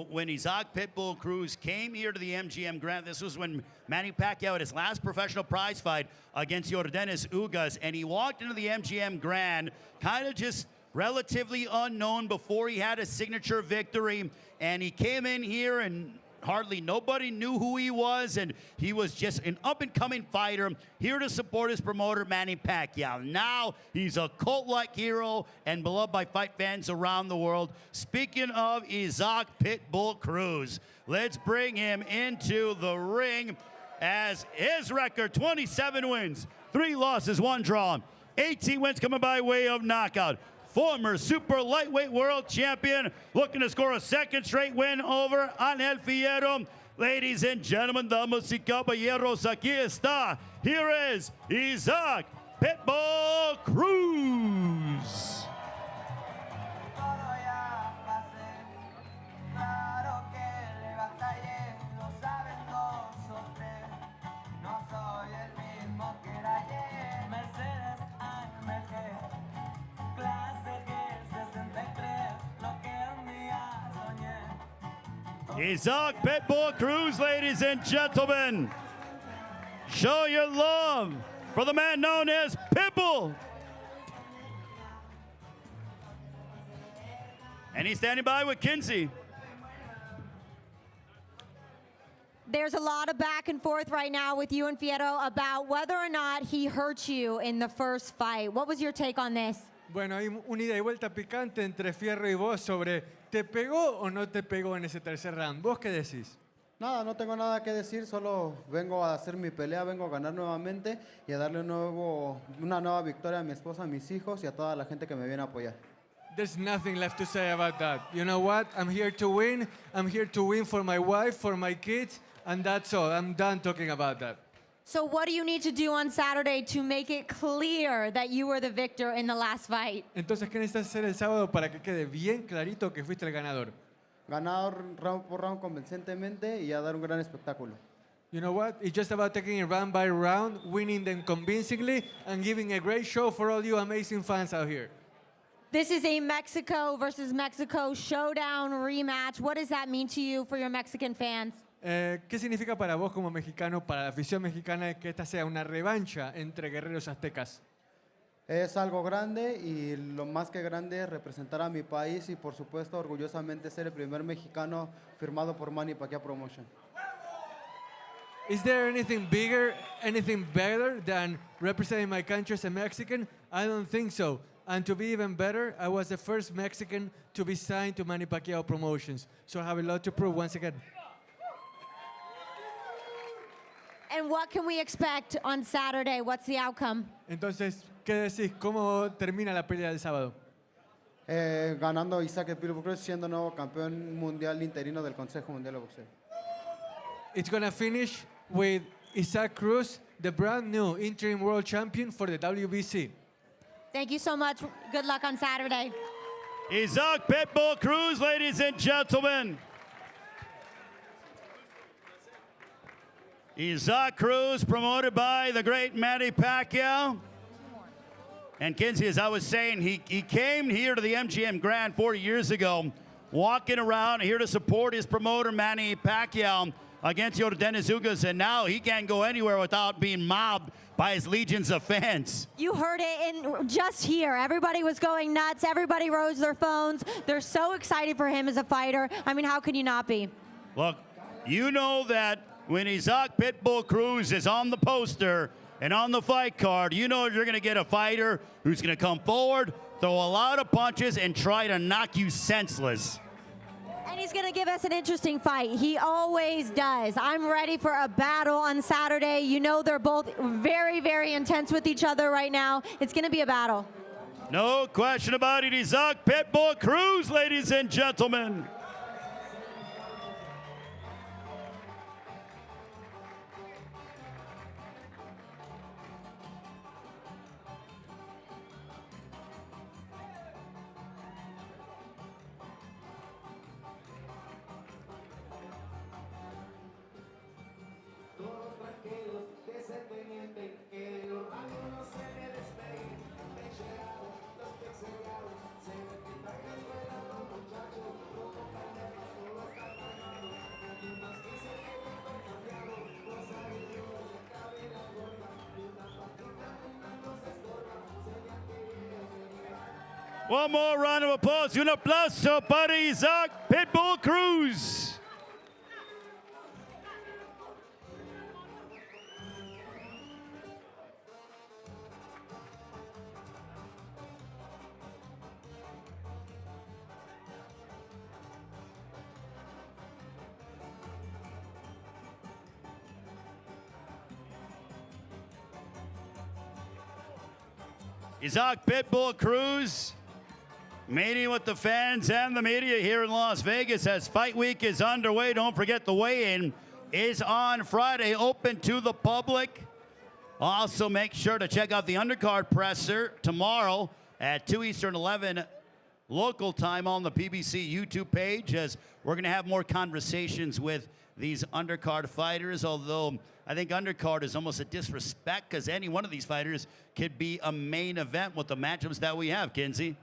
when Isaac Pitbull Cruz came here to the MGM Grand. This was when Manny Pacquiao had his last professional prize fight against Yordenis Ugas, and he walked into the MGM Grand kind of just relatively unknown before he had a signature victory, and he came in here and hardly nobody knew who he was, and he was just an up-and-coming fighter here to support his promoter, Manny Pacquiao. Now he's a cult-like hero and beloved by fight fans around the world. Speaking of Isaac Pitbull Cruz, let's bring him into the ring as his record, 27 wins, 3 losses, 1 draw, 18 wins coming by way of knockout. Former super lightweight world champion, looking to score a 2nd straight win over Angel Fierro. Ladies and gentlemen, damas y caballeros, aquí está. Here is Isaac Pitbull Cruz. Isaac Pitbull Cruz, ladies and gentlemen. Show your love for the man known as Pitbull. And he's standing by with Kinsey. There's a lot of back and forth right now with you and Fierro about whether or not he hurt you in the first fight. What was your take on this? Bueno, hay una ida y vuelta picante entre Fierro y vos sobre ¿te pegó o no te pegó en ese tercer round? ¿Vos qué decís? Nada, no tengo nada que decir, solo vengo a hacer mi pelea, vengo a ganar nuevamente y a darle una nueva victoria a mi esposa, a mis hijos y a toda la gente que me viene a apoyar. There's nothing left to say about that. You know what? I'm here to win. I'm here to win for my wife, for my kids, and that's all. I'm done talking about that. So what do you need to do on Saturday to make it clear that you were the victor in the last fight? Entonces, ¿qué necesitas hacer el sábado para que quede bien clarito que fuiste el ganador? Ganar round por round convincentemente y a dar un gran espectáculo. You know what? It's just about taking it round by round, winning them convincingly, and giving a great show for all you amazing fans out here. This is a Mexico versus Mexico showdown rematch. What does that mean to you for your Mexican fans? ¿Qué significa para vos como mexicano, para la afición mexicana, que esta sea una revancha entre guerreros aztecas? Es algo grande y lo más que grande es representar a mi país y por supuesto orgullosamente ser el primer mexicano firmado por Manny Pacquiao Promotion. Is there anything bigger, anything better than representing my country as a Mexican? I don't think so. And to be even better, I was the first Mexican to be signed to Manny Pacquiao Promotions. So I have a lot to prove once again. And what can we expect on Saturday? What's the outcome? Entonces, ¿qué decís? ¿Cómo termina la pelea del sábado? Ganando Isaac Pitbull Cruz, siendo nuevo campeón mundial interino del Consejo Mundial de Boxeo. It's going to finish with Isaac Cruz, the brand new interim world champion for the WBC. Thank you so much. Good luck on Saturday. Isaac Pitbull Cruz, ladies and gentlemen. Isaac Cruz, promoted by the great Manny Pacquiao. And Kinsey, as I was saying, he came here to the MGM Grand 4 years ago, walking around here to support his promoter, Manny Pacquiao, against Yordenis Ugas, and now he can't go anywhere without being mobbed by his legions of fans. You heard it in just here. Everybody was going nuts. Everybody rose their phones. They're so excited for him as a fighter. I mean, how can you not be? Look, you know that when Isaac Pitbull Cruz is on the poster and on the fight card, you know you're going to get a fighter who's going to come forward, throw a lot of punches, and try to knock you senseless. And he's going to give us an interesting fight. He always does. I'm ready for a battle on Saturday. You know they're both very, very intense with each other right now. It's going to be a battle. No question about it. Isaac Pitbull Cruz, ladies and gentlemen. One more round of applause. Un aplauso para Isaac Pitbull Cruz. Isaac Pitbull Cruz meeting with the fans and the media here in Las Vegas as Fight Week is underway. Don't forget the weigh-in is on Friday, open to the public. Also, make sure to check out the undercard presser tomorrow at 2 Eastern, 11 local time on the PBC YouTube page, as we're going to have more conversations with these undercard fighters, although I think undercard is almost a disrespect because any one of these fighters could be a main event with the matchups that we have, Kinsey.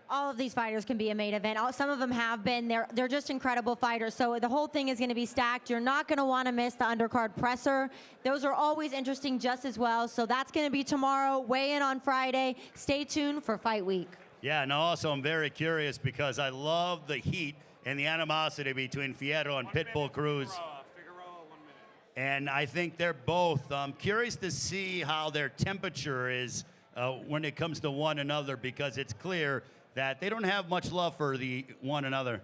All of these fighters can be a main event. Some of them have been. They're just incredible fighters. So the whole thing is going to be stacked. You're not going to want to miss the undercard presser. Those are always interesting just as well. So that's going to be tomorrow. Weigh in on Friday. Stay tuned for Fight Week. Yeah, and also I'm very curious because I love the heat and the animosity between Fierro and Pitbull Cruz. And I think they're both curious to see how their temperature is when it comes to one another, because it's clear that they don't have much love for the one another.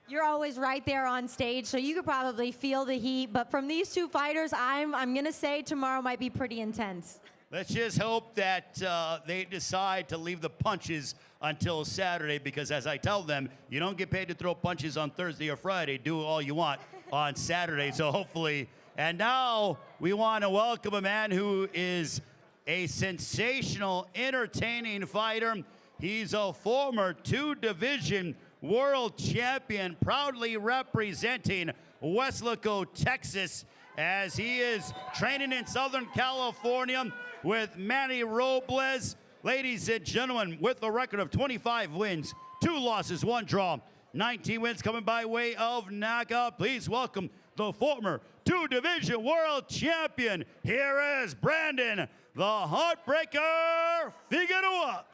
You're always right there on stage, so you could probably feel the heat. But from these two fighters, I'm going to say tomorrow might be pretty intense. Let's just hope that they decide to leave the punches until Saturday, because as I tell them, you don't get paid to throw punches on Thursday or Friday. Do all you want on Saturday. So hopefully. And now we want to welcome a man who is a sensational, entertaining fighter. He's a former two-division world champion, proudly representing Weslaco, Texas, as he is training in Southern California with Manny Robles. Ladies and gentlemen, with a record of 25 wins, 2 losses, 1 draw, 19 wins coming by way of knockout. Please welcome the former two-division world champion. Here is Brandon, the Heartbreaker Figueroa.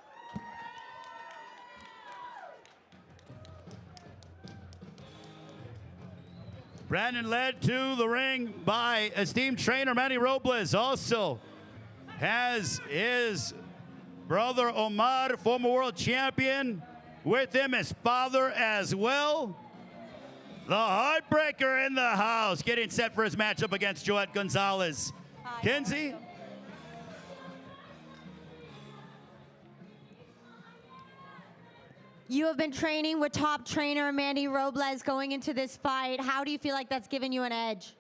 Brandon led to the ring by esteemed trainer Manny Robles. Also has his brother Omar, former world champion, with him, his father as well. The Heartbreaker in the house, getting set for his matchup against Joet Gonzalez. Kenzie? You have been training with top trainer Manny Robles going into this fight. How do you feel like that's given you an edge?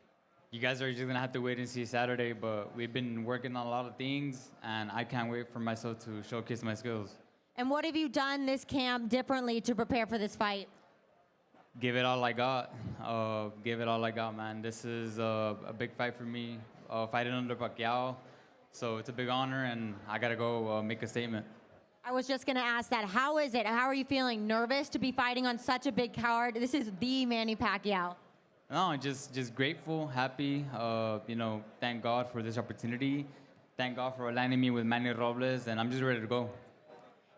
You guys are just gonna have to wait and see Saturday, but we've been working on a lot of things, and I can't wait for myself to showcase my skills. And what have you done this camp differently to prepare for this fight? Give it all I got. Give it all I got, man. This is a big fight for me, fighting under Pacquiao. So it's a big honor, and I gotta go make a statement. I was just gonna ask that. How is it? How are you feeling? Nervous to be fighting on such a big card? This is the Manny Pacquiao. No, just grateful, happy. You know, thank God for this opportunity. Thank God for aligning me with Manny Robles, and I'm just ready to go.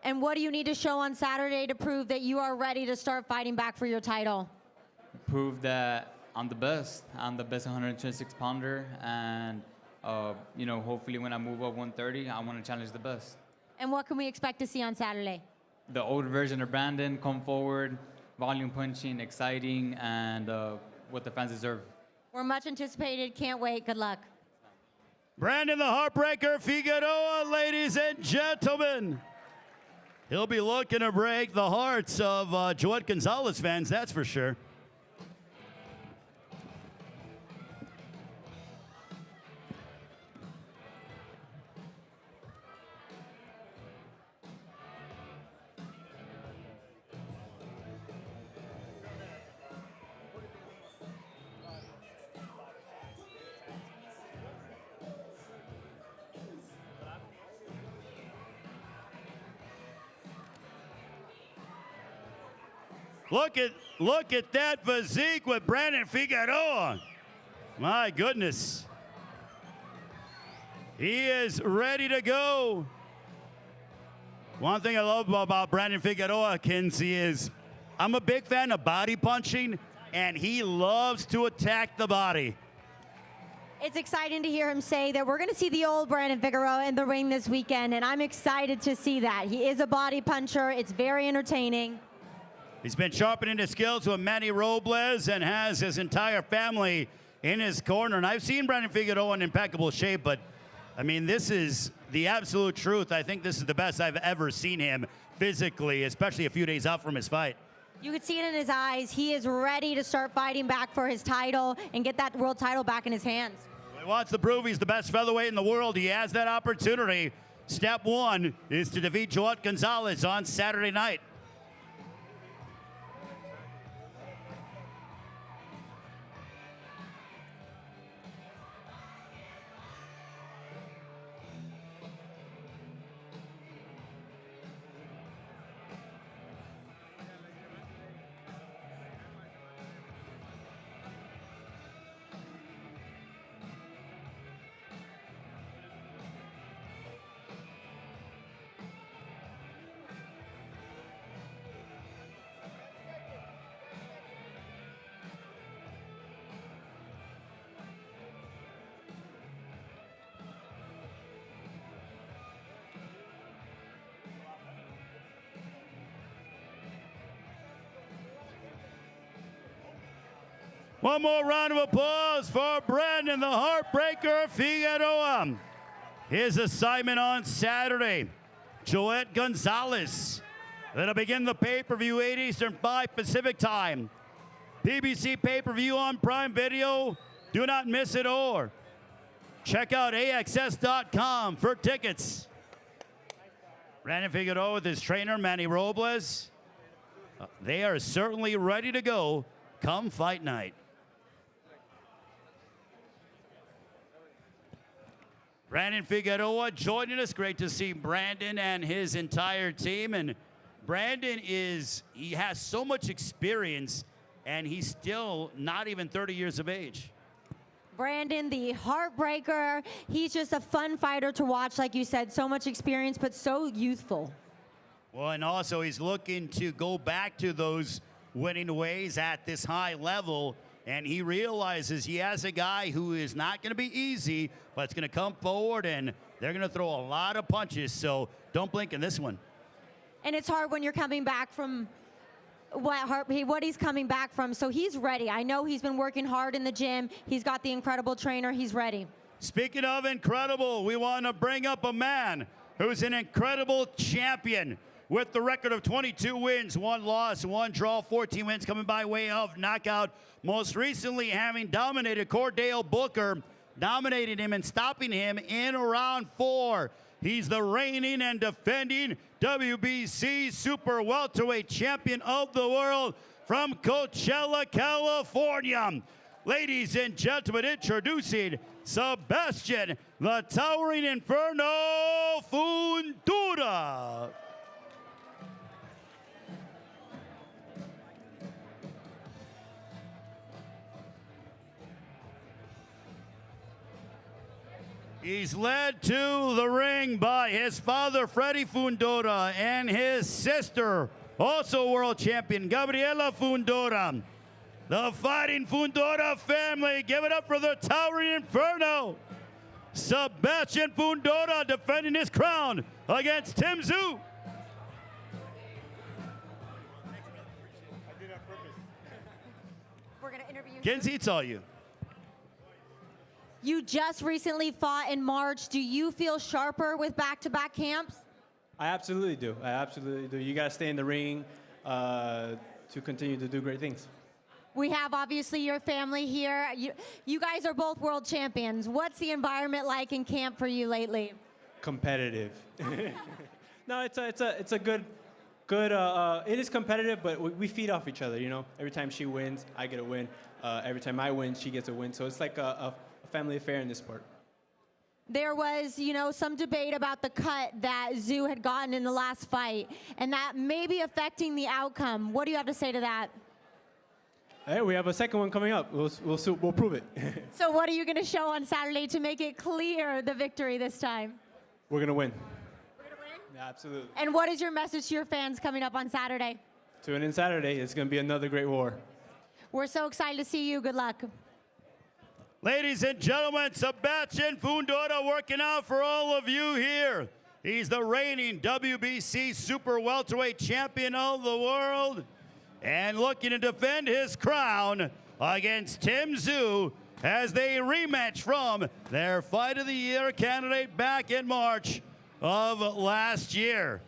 And what do you need to show on Saturday to prove that you are ready to start fighting back for your title? Prove that I'm the best. I'm the best 126 pounder, and you know, hopefully when I move up 130, I want to challenge the best. And what can we expect to see on Saturday? The old version of Brandon, come forward, volume punching, exciting, and what the fans deserve. We're much anticipated. Can't wait. Good luck. Brandon the Heartbreaker Figueroa, ladies and gentlemen. He'll be looking to break the hearts of Joet Gonzalez fans, that's for sure. Look at that physique with Brandon Figueroa. My goodness. He is ready to go. One thing I love about Brandon Figueroa, Kinsey, is I'm a big fan of body punching, and he loves to attack the body. It's exciting to hear him say that we're going to see the old Brandon Figueroa in the ring this weekend, and I'm excited to see that. He is a body puncher. It's very entertaining. He's been sharpening his skills with Manny Robles and has his entire family in his corner. And I've seen Brandon Figueroa in impeccable shape, but I mean, this is the absolute truth. I think this is the best I've ever seen him physically, especially a few days out from his fight. You could see it in his eyes. He is ready to start fighting back for his title and get that world title back in his hands. He wants to prove he's the best featherweight in the world. He has that opportunity. Step one is to defeat Joet Gonzalez on Saturday night. One more round of applause for Brandon the Heartbreaker Figueroa. His assignment on Saturday, Joet Gonzalez. That'll begin the pay-per-view 8 Eastern, 5 Pacific time. PBC pay-per-view on Prime Video. Do not miss it, or check out AXS.com for tickets. Brandon Figueroa with his trainer, Manny Robles. They are certainly ready to go come fight night. Brandon Figueroa joining us. Great to see Brandon and his entire team. And Brandon he has so much experience, and he's still not even 30 years of age. Brandon, the heartbreaker. He's just a fun fighter to watch, like you said. So much experience, but so youthful. Well, and also he's looking to go back to those winning ways at this high level. And he realizes he has a guy who is not going to be easy, but it's going to come forward and they're going to throw a lot of punches. So don't blink in this one. And it's hard when you're coming back from what he's coming back from. So he's ready. I know he's been working hard in the gym. He's got the incredible trainer. He's ready. Speaking of incredible, we want to bring up a man who's an incredible champion with the record of 22 wins, 1 loss, 1 draw, 14 wins coming by way of knockout. Most recently having dominated Cordell Booker, dominated him and stopping him in round 4. He's the reigning and defending WBC Super Welterweight Champion of the world from Coachella, California. Ladies and gentlemen, introducing Sebastian, the Towering Inferno Fundura. He's led to the ring by his father, Freddy Fundora, and his sister, also world champion, Gabriela Fundora. The Fighting Fundora family, give it up for the Towering Inferno. Sebastian Fundora defending his crown against Tim Tszyu. We're going to interview you. Kenzie, it's all you. You just recently fought in March. Do you feel sharper with back-to-back camps? I absolutely do. I absolutely do. You got to stay in the ring to continue to do great things. We have obviously your family here. You guys are both world champions. What's the environment like in camp for you lately? Competitive. No, it's a good. It is competitive, but we feed off each other. You know, every time she wins, I get a win. Every time I win, she gets a win. So it's like a family affair in this sport. There was, some debate about the cut that Tszyu had gotten in the last fight, and that may be affecting the outcome. What do you have to say to that? Hey, we have a second one coming up. We'll prove it. So what are you going to show on Saturday to make it clear the victory this time? We're gonna win. We're gonna win? Yeah, absolutely. And what is your message to your fans coming up on Saturday? Tune in Saturday. It's gonna be another great war. We're so excited to see you. Good luck. Ladies and gentlemen, Sebastian Fundora working out for all of you here. He's the reigning WBC Super Welterweight Champion of the world and looking to defend his crown against Tim Tszyu as they rematch from their Fight of the Year candidate back in March of last year.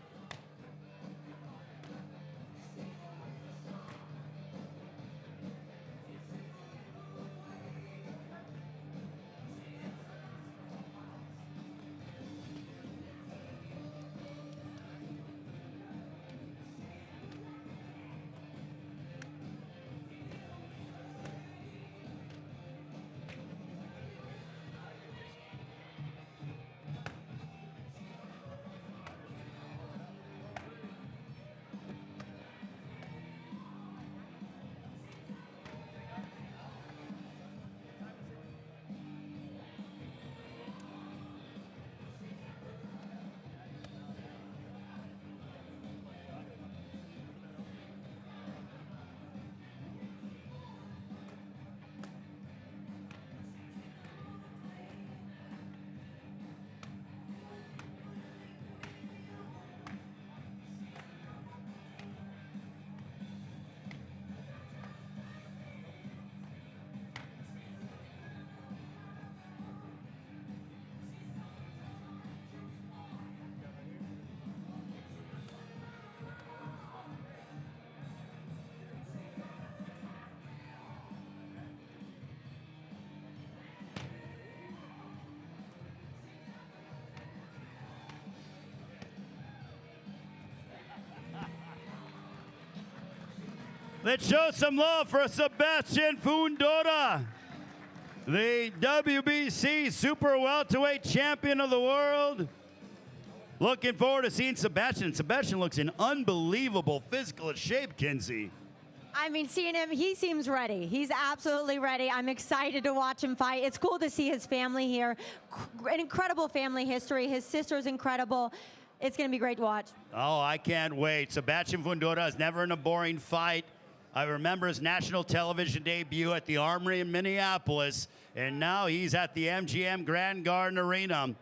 Let's show some love for Sebastian Fundora, the WBC Super Welterweight Champion of the world. Looking forward to seeing Sebastian. Sebastian looks in unbelievable physical shape, Kinsey. I mean, seeing him, he seems ready. He's absolutely ready. I'm excited to watch him fight. It's cool to see his family here. An incredible family history. His sister's incredible. It's going to be great to watch. Oh, I can't wait. Sebastian Fundora is never in a boring fight. I remember his national television debut at the Armory in Minneapolis, and now he's at the MGM Grand Garden Arena.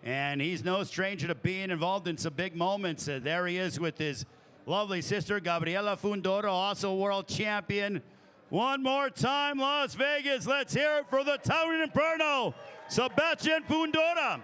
And he's no stranger to being involved in some big moments. There he is with his lovely sister, Gabriela Fundora, also world champion. One more time, Las Vegas. Let's hear it for the towering inferno, Sebastian Fundora.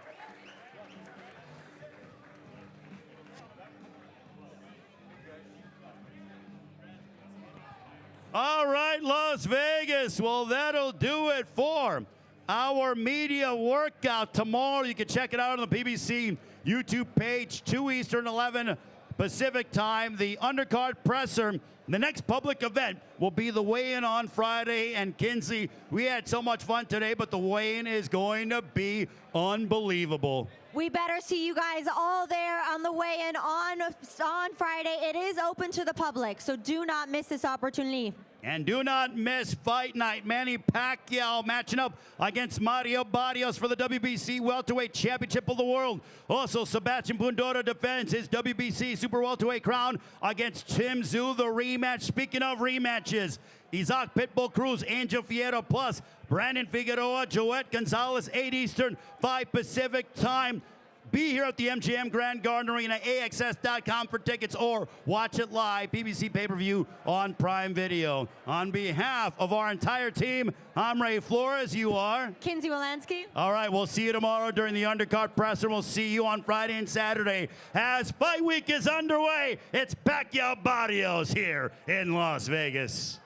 All right, Las Vegas. Well, that'll do it for our media workout tomorrow. You can check it out on the PBC YouTube page, 2 Eastern, 11 Pacific time. The undercard presser. The next public event will be the weigh-in on Friday. And Kinsey, we had so much fun today, but the weigh-in is going to be unbelievable. We better see you guys all there on the weigh-in on Friday. It is open to the public, so do not miss this opportunity. And do not miss Fight Night. Manny Pacquiao matching up against Mario Barrios for the WBC Welterweight Championship of the World. Also, Sebastian Fundora defends his WBC Super Welterweight crown against Tim Tszyu, the rematch. Speaking of rematches, Isaac Pitbull Cruz, Angel Fierro, plus Brandon Figueroa, Joette Gonzalez, 8 Eastern, 5 Pacific time. Be here at the MGM Grand Garden Arena, AXS.com for tickets, or watch it live, PBC pay-per-view on Prime Video. On behalf of our entire team, I'm Ray Flores. You are? Kinsey Wolanski. All right, we'll see you tomorrow during the undercard presser. We'll see you on Friday and Saturday as Fight Week is underway. It's Pacquiao Barrios here in Las Vegas.